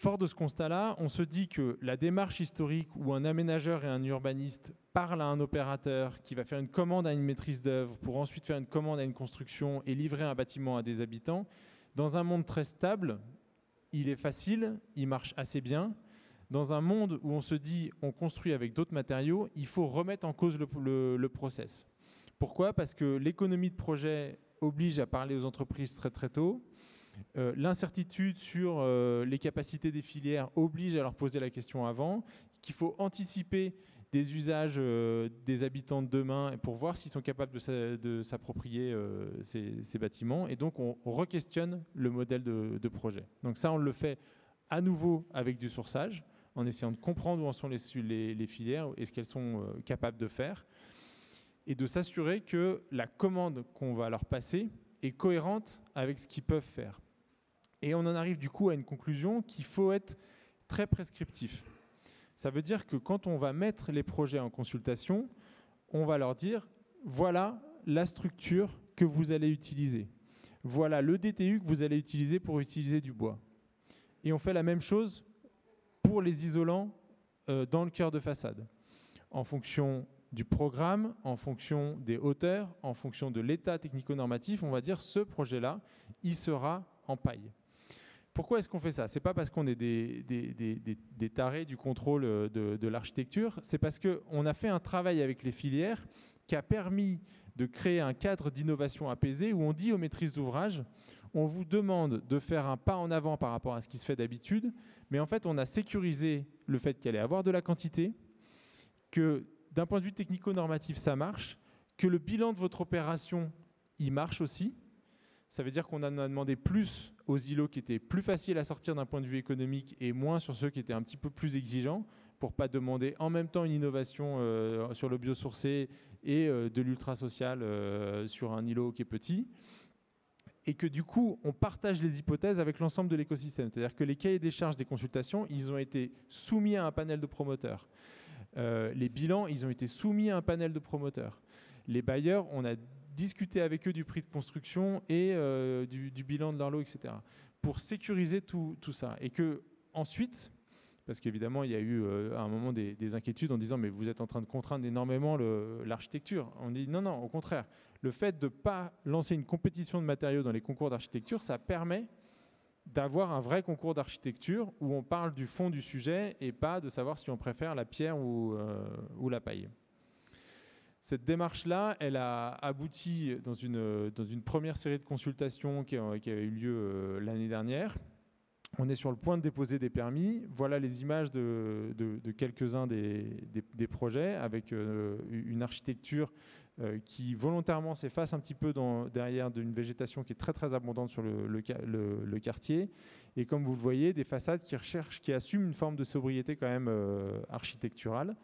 Fort de ce constat-là, on se dit que la démarche historique où un aménageur et un urbaniste parlent à un opérateur qui va faire une commande à une maîtrise d'œuvre pour ensuite faire une commande à une construction et livrer un bâtiment à des habitants, dans un monde très stable, il est facile, il marche assez bien. Dans un monde où on se dit on construit avec d'autres matériaux, il faut remettre en cause le process. Pourquoi ? Parce que l'économie de projet oblige à parler aux entreprises très très tôt. L'incertitude sur les capacités des filières oblige à leur poser la question avant, qu'il faut anticiper des usages des habitants de demain pour voir s'ils sont capables de s'approprier ces bâtiments. Et donc, on re-questionne le modèle de projet. Donc ça, on le fait à nouveau avec du sourçage, en essayant de comprendre où en sont les filières et ce qu'elles sont capables de faire, et de s'assurer que la commande qu'on va leur passer est cohérente avec ce qu'ils peuvent faire. Et on en arrive du coup à une conclusion qu'il faut être très prescriptif. Ça veut dire que quand on va mettre les projets en consultation, on va leur dire voilà la structure que vous allez utiliser. Voilà le DTU que vous allez utiliser pour utiliser du bois. Et on fait la même chose pour les isolants dans le cœur de façade. En fonction du programme, en fonction des hauteurs, en fonction de l'état technico-normatif, on va dire ce projet-là, il sera en paille. Pourquoi est-ce qu'on fait ça ? Ce n'est pas parce qu'on est des tarés du contrôle de l'architecture, c'est parce qu'on a fait un travail avec les filières qui a permis de créer un cadre d'innovation apaisé où on dit aux maîtrises d'ouvrage, on vous demande de faire un pas en avant par rapport à ce qui se fait d'habitude, mais en fait on a sécurisé le fait qu'il allait avoir de la quantité, que d'un point de vue technico-normatif ça marche, que le bilan de votre opération il marche aussi. Ça veut dire qu'on en a demandé plus aux îlots qui étaient plus faciles à sortir d'un point de vue économique et moins sur ceux qui étaient un petit peu plus exigeants pour ne pas demander en même temps une innovation sur le biosourcé et de l'ultra-social sur un îlot qui est petit. Et que du coup, on partage les hypothèses avec l'ensemble de l'écosystème. C'est-à-dire que les cahiers des charges des consultations, ils ont été soumis à un panel de promoteurs. Les bilans, ils ont été soumis à un panel de promoteurs. Les bailleurs, on a discuter avec eux du prix de construction et du bilan de leur lot, etc. pour sécuriser tout ça. Et que ensuite, parce qu'évidemment, il y a eu à un moment des inquiétudes en disant « mais vous êtes en train de contraindre énormément l'architecture ». On dit « non, non, au contraire. Le fait de ne pas lancer une compétition de matériaux dans les concours d'architecture, ça permet d'avoir un vrai concours d'architecture où on parle du fond du sujet et pas de savoir si on préfère la pierre ou la paille ». Cette démarche-là, elle a abouti dans une première série de consultations qui a eu lieu l'année dernière. On est sur le point de déposer des permis. Voilà les images de quelques-uns des projets avec une architecture qui volontairement s'efface un petit peu derrière une végétation qui est très très abondante sur le quartier. Et comme vous le voyez, des façades qui assument une forme de sobriété quand même architecturale.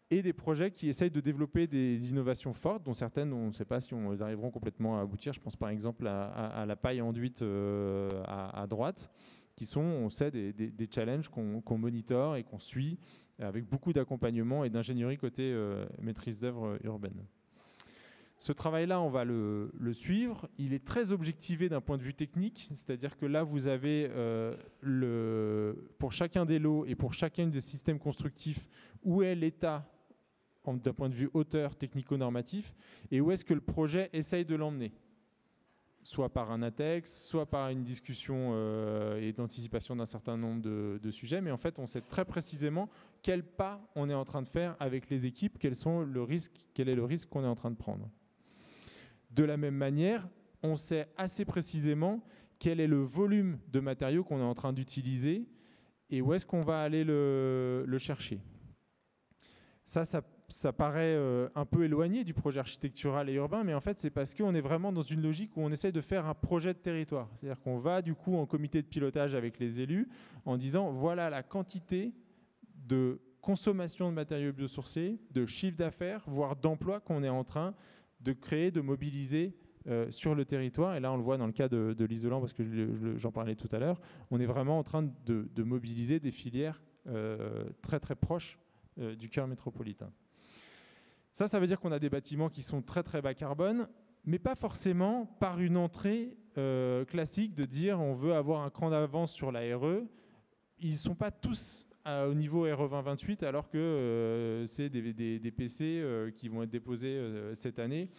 Et des projets qui essayent de développer des innovations fortes, dont certaines, on ne sait pas si elles arriveront complètement à aboutir. Je pense par exemple à la paille enduite à droite, qui sont, on sait, des challenges qu'on monitore et qu'on suit avec beaucoup d'accompagnement et d'ingénierie côté maîtrise d'œuvre urbaine. Ce travail-là, on va le suivre. Il est très objectivé d'un point de vue technique, c'est-à-dire que là, vous avez pour chacun des lots et pour chacun des systèmes constructifs, où est l'état d'un point de vue hauteur technico-normatif et où est-ce que le projet essaye de l'emmener, soit par un ATEX, soit par une discussion et d'anticipation d'un certain nombre de sujets, mais en fait on sait très précisément quel pas on est en train de faire avec les équipes, quel est le risque qu'on est en train de prendre. De la même manière, on sait assez précisément quel est le volume de matériaux qu'on est en train d'utiliser et où est-ce qu'on va aller le chercher. Ça paraît un peu éloigné du projet architectural et urbain, mais en fait, c'est parce qu'on est vraiment dans une logique où on essaie de faire un projet de territoire. C'est-à-dire qu'on va du coup en comité de pilotage avec les élus en disant voilà la quantité de consommation de matériaux biosourcés, de chiffre d'affaires, voire d'emplois qu'on est en train de créer, de mobiliser sur le territoire. Et là, on le voit dans le cas de l'isolant, parce que j'en parlais tout à l'heure, on est vraiment en train de mobiliser des filières très très proches du cœur métropolitain. Ça veut dire qu'on a des bâtiments qui sont très très bas carbone, mais pas forcément par une entrée classique de dire on veut avoir un cran d'avance sur la RE ils ne sont pas tous au niveau RE 2028, alors que c'est des PC qui vont être déposés cette année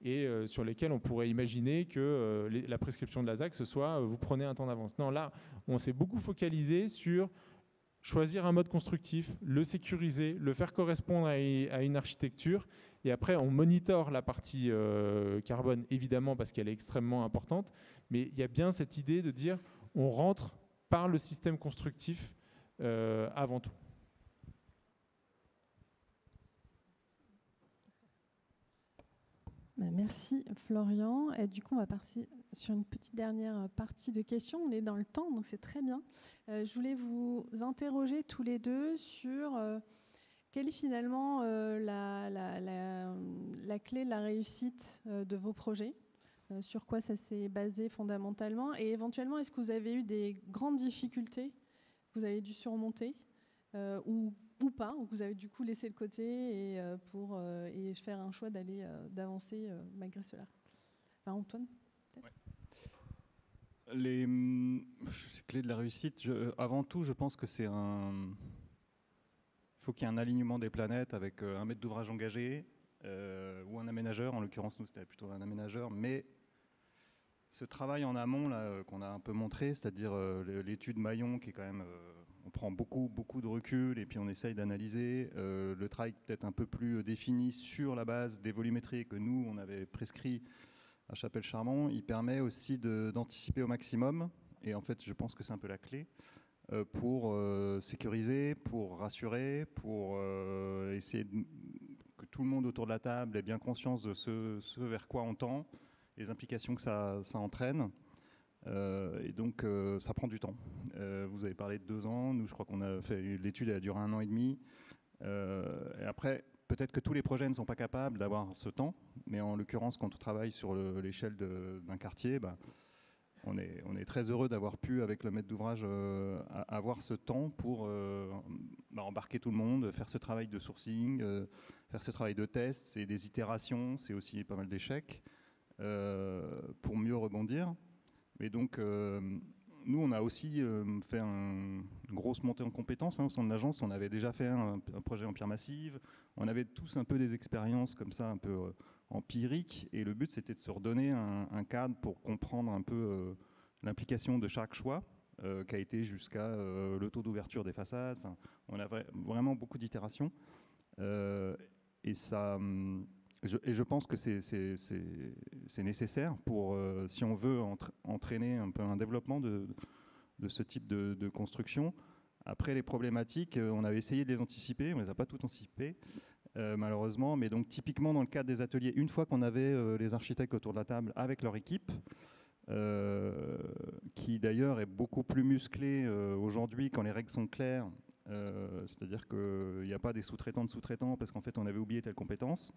et sur lesquels on pourrait imaginer que la prescription de la ZAC, ce soit vous prenez un temps d'avance. Non, là, on s'est beaucoup focalisé sur choisir un mode constructif, le sécuriser, le faire correspondre à une architecture, et après on monitore la partie carbone, évidemment, parce qu'elle est extrêmement importante, mais il y a bien cette idée de dire on rentre par le système constructif avant tout. Merci Florian. Et du coup, on va partir sur une petite dernière partie de questions. On est dans le temps, donc c'est très bien. Je voulais vous interroger tous les deux sur quelle est finalement la clé de la réussite de vos projets, sur quoi ça s'est basé fondamentalement, et éventuellement, est-ce que vous avez eu des grandes difficultés que vous avez dû surmonter ou pas, ou que vous avez du coup laissé de côté et faire un choix d'avancer malgré cela. Enfin, Antoine, peut-être. Ouais. Les clés de la réussite, avant tout, je pense que il faut qu'il y ait un alignement des planètes avec un maître d'ouvrage engagé ou un aménageur. En l'occurrence, nous, c'était plutôt un aménageur, mais ce travail en amont là qu'on a un peu montré, c'est-à-dire l'étude Maillon, qui est quand même, on prend beaucoup de recul et puis on essaye d'analyser le travail peut-être un peu plus défini sur la base des volumétries que nous on avait prescrit à Chapelle-Charmont. Il permet aussi d'anticiper au maximum, et en fait je pense que c'est un peu la clé pour sécuriser, pour rassurer, pour essayer que tout le monde autour de la table ait bien conscience de ce vers quoi on tend, les implications que ça entraîne. Et donc ça prend du temps. Vous avez parlé de 2 ans, nous je crois qu'on a fait l'étude, elle a duré 1 an et demi. Et après, peut-être que tous les projets ne sont pas capables d'avoir ce temps, mais en l'occurrence, quand on travaille sur l'échelle d'un quartier, on est très heureux d'avoir pu, avec le maître d'ouvrage, avoir ce temps pour embarquer tout le monde, faire ce travail de sourcing, faire ce travail de test. C'est des itérations, c'est aussi pas mal d'échecs pour mieux rebondir. Et donc, nous, on a aussi fait une grosse montée en compétences au sein de l'agence. On avait déjà fait un projet en pierre massive. On avait tous un peu des expériences comme ça, un peu empiriques. Et le but, c'était de se redonner un cadre pour comprendre un peu l'implication de chaque choix, qui a été jusqu'à le taux d'ouverture des façades. Enfin, on a vraiment beaucoup d'itérations. Et ça... je pense que c'est nécessaire pour, si on veut entraîner un peu un développement de ce type de construction. Après, les problématiques, on avait essayé de les anticiper, on ne les a pas toutes anticipées, malheureusement. Mais donc, typiquement, dans le cadre des ateliers, une fois qu'on avait les architectes autour de la table avec leur équipe, qui d'ailleurs est beaucoup plus musclée aujourd'hui quand les règles sont claires, c'est-à-dire qu'il n'y a pas des sous-traitants de sous-traitants parce qu'en fait, on avait oublié telle compétence.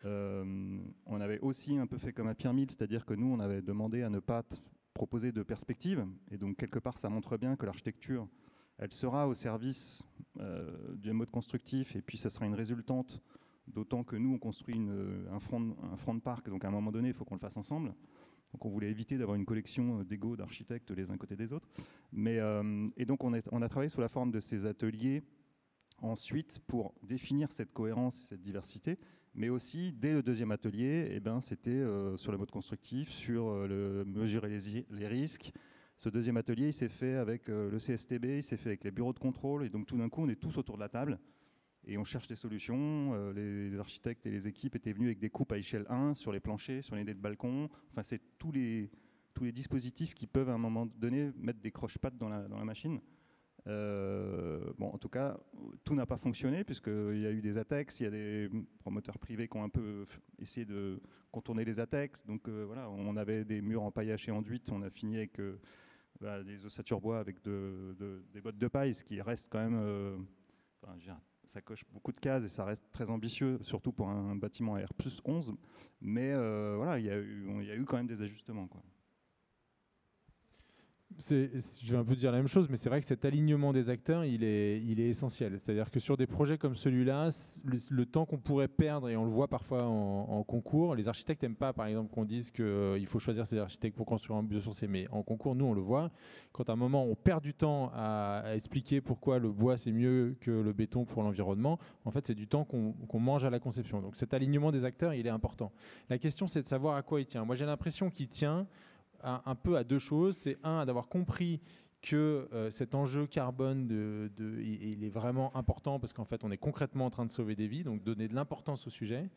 On avait aussi un peu fait comme à Pyramide, c'est-à-dire que nous, on avait demandé à ne pas proposer de perspective. Et donc, quelque part, ça montre bien que l'architecture, elle sera au service du mode constructif, et puis ce sera une résultante, d'autant que nous, on construit un front de parc, donc à un moment donné, il faut qu'on le fasse ensemble. Donc on voulait éviter d'avoir une collection d'égos d'architectes les uns côté des autres. Et donc on a travaillé sous la forme de ces ateliers ensuite pour définir cette cohérence, cette diversité. Mais aussi, dès le deuxième atelier, c'était sur le mode constructif, sur mesurer les risques. Ce deuxième atelier, il s'est fait avec le CSTB, il s'est fait avec les bureaux de contrôle. Et donc, tout d'un coup, on est tous autour de la table et on cherche des solutions. Les architectes et les équipes étaient venus avec des coupes à échelle 1 sur les planchers, sur les dés de balcon. Enfin, c'est tous les dispositifs qui peuvent, à un moment donné, mettre des croche-pattes dans la machine. En tout cas, tout n'a pas fonctionné puisqu'il y a eu des ATEX, il y a des promoteurs privés qui ont un peu essayé de contourner les ATEX. Donc voilà, on avait des murs en paillage et enduit, on a fini avec des ossatures bois avec des bottes de paille, ce qui reste quand même... ça coche beaucoup de cases et ça reste très ambitieux, surtout pour un bâtiment à R+11. Mais voilà, il y a eu quand même des ajustements, quoi. Je vais un peu dire la même chose, mais c'est vrai que cet alignement des acteurs, il est essentiel. C'est-à-dire que sur des projets comme celui-là, le temps qu'on pourrait perdre, et on le voit parfois en concours, les architectes n'aiment pas, par exemple, qu'on dise qu'il faut choisir ses architectes pour construire un biosourcé, mais en concours, nous, on le voit, quand à un moment, on perd du temps à expliquer pourquoi le bois, c'est mieux que le béton pour l'environnement, en fait, c'est du temps qu'on mange à la conception. Donc cet alignement des acteurs, il est important. La question, c'est de savoir à quoi il tient. Moi, j'ai l'impression qu'il tient un peu à deux choses. C'est d'avoir compris que cet enjeu carbone, il est vraiment important parce qu'en fait, on est concrètement en train de sauver des vies, donc donner de l'importance au sujet.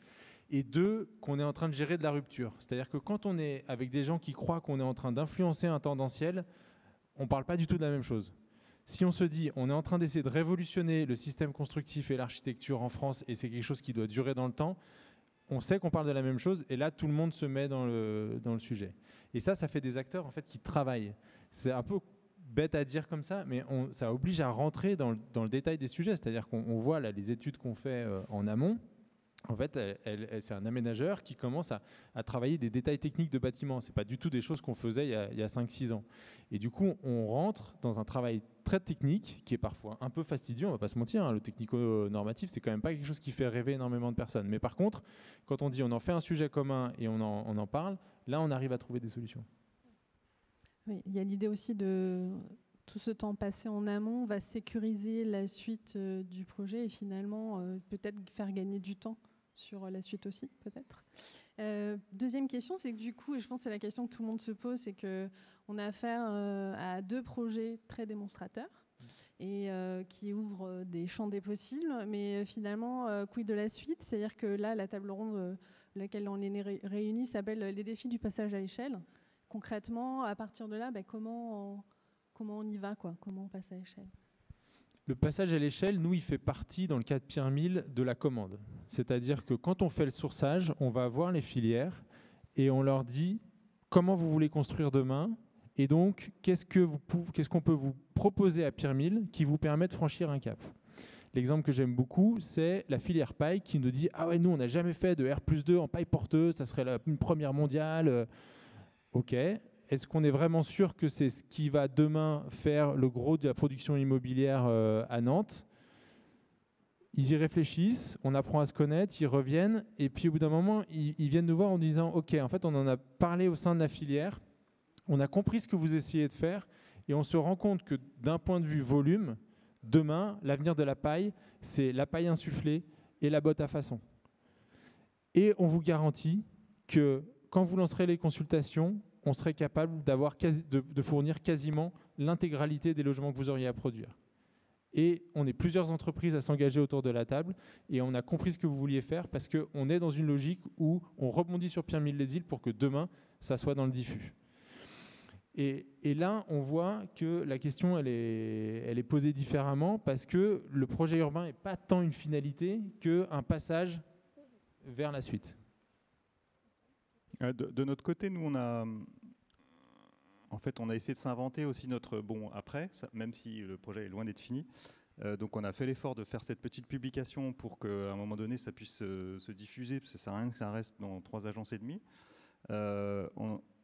Et deux, qu'on est en train de gérer de la rupture. C'est-à-dire que quand on est avec des gens qui croient qu'on est en train d'influencer un tendanciel, on ne parle pas du tout de la même chose. Si on se dit on est en train d'essayer de révolutionner le système constructif et l'architecture en France et c'est quelque chose qui doit durer dans le temps, on sait qu'on parle de la même chose et là tout le monde se met dans le sujet. Et ça fait des acteurs en fait qui travaillent. C'est un peu bête à dire comme ça, mais ça oblige à rentrer dans le détail des sujets. C'est-à-dire qu'on voit là les études qu'on fait en amont. En fait, c'est un aménageur qui commence à travailler des détails techniques de bâtiments. Ce n'est pas du tout des choses qu'on faisait il y a 5-6 ans. Et du coup, on rentre dans un travail très technique qui est parfois un peu fastidieux, on ne va pas se mentir. Hein, le technico-normatif, c'est quand même pas quelque chose qui fait rêver énormément de personnes. Mais par contre, quand on dit on en fait un sujet commun et on en parle, là, on arrive à trouver des solutions. Oui, il y a l'idée aussi de tout ce temps passé en amont va sécuriser la suite du projet et finalement peut-être faire gagner du temps sur la suite aussi, peut-être. Deuxième question, c'est que du coup, et je pense que c'est la question que tout le monde se pose, c'est qu'on a affaire à deux projets très démonstrateurs et qui ouvrent des champs des possibles, mais finalement, quid de la suite? C'est-à-dire que là, la table ronde laquelle on est réunis s'appelle les défis du passage à l'échelle. Concrètement, à partir de là, comment on y va, quoi? Comment on passe à l'échelle? Le passage à l'échelle, nous, il fait partie, dans le cas de Pierre Mille, de la commande. C'est-à-dire que quand on fait le sourçage, on va voir les filières et on leur dit comment vous voulez construire demain et donc qu'est-ce qu'on peut vous proposer à Pierre Mille qui vous permet de franchir un cap. L'exemple que j'aime beaucoup, c'est la filière paille qui nous dit « Ah ouais, nous, on n'a jamais fait de R+2 en paille porteuse, ça serait une première mondiale. » Ok. Est-ce qu'on est vraiment sûr que c'est ce qui va demain faire le gros de la production immobilière à Nantes? Ils y réfléchissent, on apprend à se connaître, ils reviennent, et puis au bout d'un moment, ils viennent nous voir en disant « Ok, en fait, on en a parlé au sein de la filière, on a compris ce que vous essayez de faire, et on se rend compte que d'un point de vue volume, demain, l'avenir de la paille, c'est la paille insufflée et la botte à façon. Et on vous garantit que quand vous lancerez les consultations, on serait capable de fournir quasiment l'intégralité des logements que vous auriez à produire. Et on est plusieurs entreprises à s'engager autour de la table et on a compris ce que vous vouliez faire parce qu'on est dans une logique où on rebondit sur Pierre Mille les Îles pour que demain, ça soit dans le diffus. Et là, on voit que la question, elle est posée différemment parce que le projet urbain n'est pas tant une finalité qu'un passage vers la suite. De notre côté, nous, on a essayé de s'inventer aussi notre bon après, même si le projet est loin d'être fini. Donc on a fait l'effort de faire cette petite publication pour qu'à un moment donné, ça puisse se diffuser, parce que ça sert à rien que ça reste dans 3 agences et demie.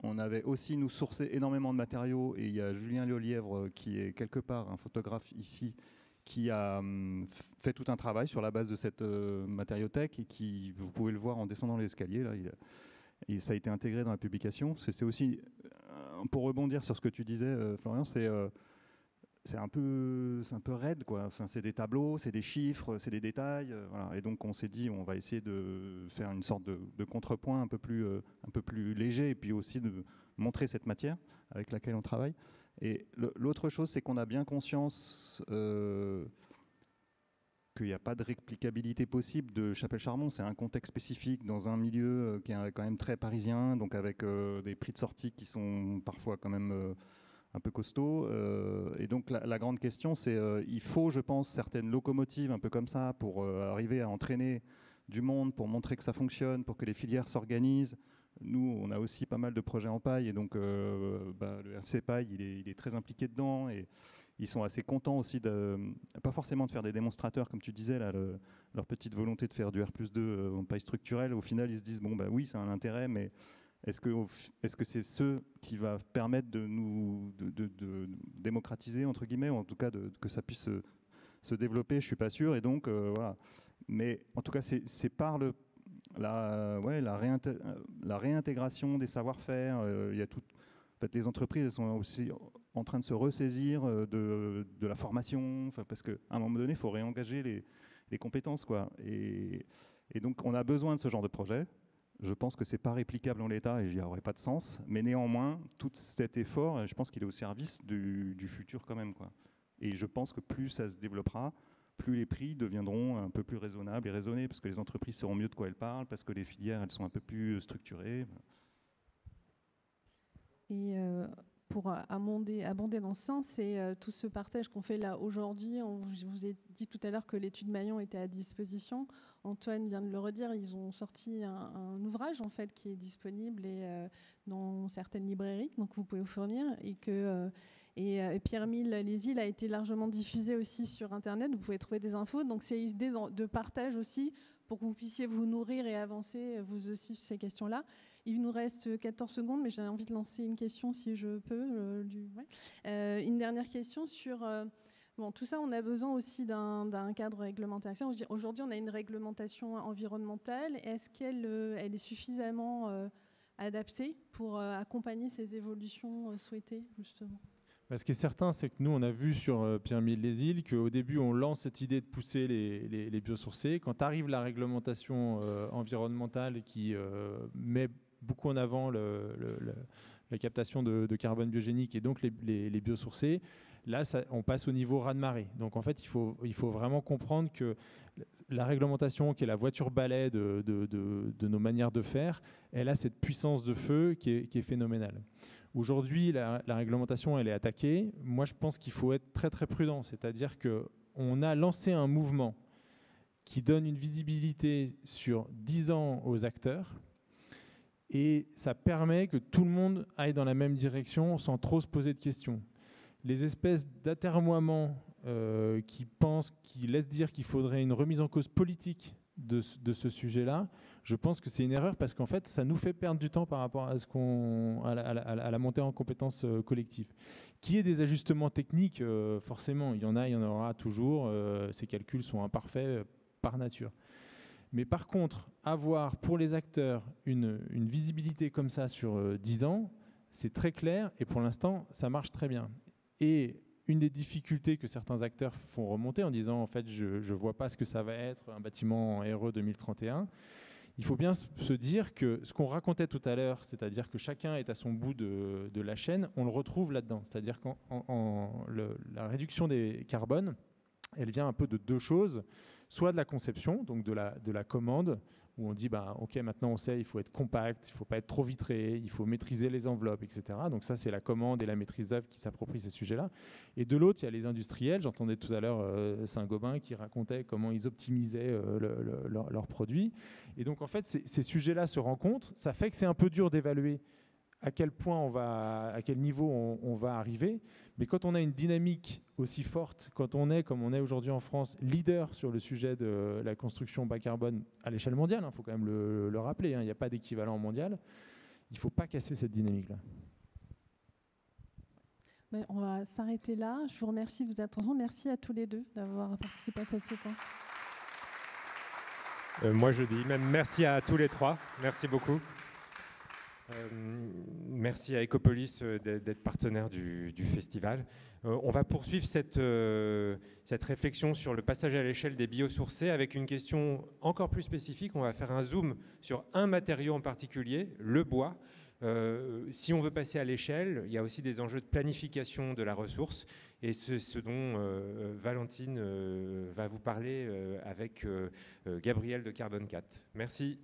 On avait aussi, nous, sourcé énormément de matériaux, et il y a Julien Léolièvre, qui est quelque part un photographe ici, qui a fait tout un travail sur la base de cette matériothèque, et qui, vous pouvez le voir en descendant l'escalier, là, et ça a été intégré dans la publication. C'est aussi, pour rebondir sur ce que tu disais, Florian, c'est un peu raide, quoi. Enfin, c'est des tableaux, c'est des chiffres, c'est des détails. Voilà. Et donc on s'est dit, on va essayer de faire une sorte de contrepoint un peu plus léger, et puis aussi de montrer cette matière avec laquelle on travaille. Et l'autre chose, c'est qu'on a bien conscience qu'il n'y a pas de réplicabilité possible de Chapelle-Charmont. C'est un contexte spécifique dans un milieu qui est quand même très parisien, donc avec des prix de sortie qui sont parfois quand même un peu costauds. Et donc la grande question, c'est il faut, je pense, certaines locomotives un peu comme ça pour arriver à entraîner du monde, pour montrer que ça fonctionne, pour que les filières s'organisent. Nous, on a aussi pas mal de projets en paille, et donc le RFC Paille, il est très impliqué dedans, et ils sont assez contents aussi, pas forcément de faire des démonstrateurs, comme tu disais, là, leur petite volonté de faire du R+2 en paille structurelle. Au final, ils se disent, bon, bah oui, ça a un intérêt, mais Est-ce que c'est ce qui va permettre de nous de démocratiser, entre guillemets, ou en tout cas que ça puisse se développer? Je ne suis pas sûr. Et donc, voilà. Mais en tout cas, c'est par la réintégration des savoir-faire. Il y a tout. En fait, les entreprises, elles sont aussi en train de se ressaisir de la formation, parce qu'à un moment donné, il faut réengager les compétences, quoi. Et donc, on a besoin de ce genre de projet. Je pense que ce n'est pas réplicable en l'état et il n'y aurait pas de sens. Mais néanmoins, tout cet effort, je pense qu'il est au service du futur quand même, quoi. Et je pense que plus ça se développera, plus les prix deviendront un peu plus raisonnables et raisonnés, parce que les entreprises sauront mieux de quoi elles parlent, parce que les filières, elles sont un peu plus structurées. Et pour abonder dans ce sens, c'est tout ce partage qu'on fait là aujourd'hui. Je vous ai dit tout à l'heure que l'étude Maillon était à disposition. Antoine vient de le redire, ils ont sorti un ouvrage en fait qui est disponible dans certaines librairies, donc vous pouvez vous fournir. Et Pierre-Mille Lézil a été largement diffusé aussi sur Internet. Vous pouvez trouver des infos. Donc c'est une idée de partage aussi pour que vous puissiez vous nourrir et avancer vous aussi sur ces questions-là. Il nous reste 14 secondes, mais j'ai envie de lancer une question si je peux. Une dernière question sur... Bon, tout ça, on a besoin aussi d'un cadre réglementaire. Aujourd'hui, on a une réglementation environnementale. Est-ce qu'elle est suffisamment adaptée pour accompagner ces évolutions souhaitées, justement ? Ce qui est certain, c'est que nous, on a vu sur Pierre-Mille Lézil qu'au début, on lance cette idée de pousser les biosourcés. Quand arrive la réglementation environnementale qui met beaucoup en avant la captation de carbone biogénique et donc les biosourcés, là, on passe au niveau raz-de-marée. Donc, en fait, il faut vraiment comprendre que la réglementation, qui est la voiture-balai de nos manières de faire, elle a cette puissance de feu qui est phénoménale. Aujourd'hui, la réglementation, elle est attaquée. Moi, je pense qu'il faut être très, très prudent. C'est-à-dire qu'on a lancé un mouvement qui donne une visibilité sur 10 ans aux acteurs et ça permet que tout le monde aille dans la même direction sans trop se poser de questions. Les espèces d'atermoiements qui laissent dire qu'il faudrait une remise en cause politique de ce sujet-là, je pense que c'est une erreur parce qu'en fait, ça nous fait perdre du temps par rapport à la montée en compétences collectives. Qu'il y ait des ajustements techniques, forcément, il y en aura toujours. Ces calculs sont imparfaits par nature. Mais par contre, avoir pour les acteurs une visibilité comme ça sur 10 ans, c'est très clair et pour l'instant, ça marche très bien. Et une des difficultés que certains acteurs font remonter en disant en fait je ne vois pas ce que ça va être un bâtiment en RE 2031, il faut bien se dire que ce qu'on racontait tout à l'heure, c'est-à-dire que chacun est à son bout de la chaîne, on le retrouve là-dedans. C'est-à-dire que la réduction des carbones, elle vient un peu de deux choses, soit de la conception, donc de la commande, où on dit ok, maintenant on sait, il faut être compact, il ne faut pas être trop vitré, il faut maîtriser les enveloppes, etc. Donc ça, c'est la commande et la maîtrise d'œuvre qui s'approprient ces sujets-là. Et de l'autre, il y a les industriels. J'entendais tout à l'heure Saint-Gobain qui racontait comment ils optimisaient leurs produits. Et donc en fait, ces sujets-là se rencontrent. Ça fait que c'est un peu dur d'évaluer à quel point à quel niveau on va arriver. Mais quand on a une dynamique aussi forte, quand on est, comme on est aujourd'hui en France, leader sur le sujet de la construction bas carbone à l'échelle mondiale, il faut quand même le rappeler, il n'y a pas d'équivalent mondial, il ne faut pas casser cette dynamique-là. On va s'arrêter là. Je vous remercie de votre attention. Merci à tous les deux d'avoir participé à cette séquence. Moi, je dis même merci à tous les trois. Merci beaucoup. Merci à Ecopolis d'être partenaire du festival. On va poursuivre cette réflexion sur le passage à l'échelle des biosourcés avec une question encore plus spécifique. On va faire un zoom sur un matériau en particulier, le bois. Si on veut passer à l'échelle, il y a aussi des enjeux de planification de la ressource et ce dont Valentine va vous parler avec Gabriel de Carbone 4. Merci.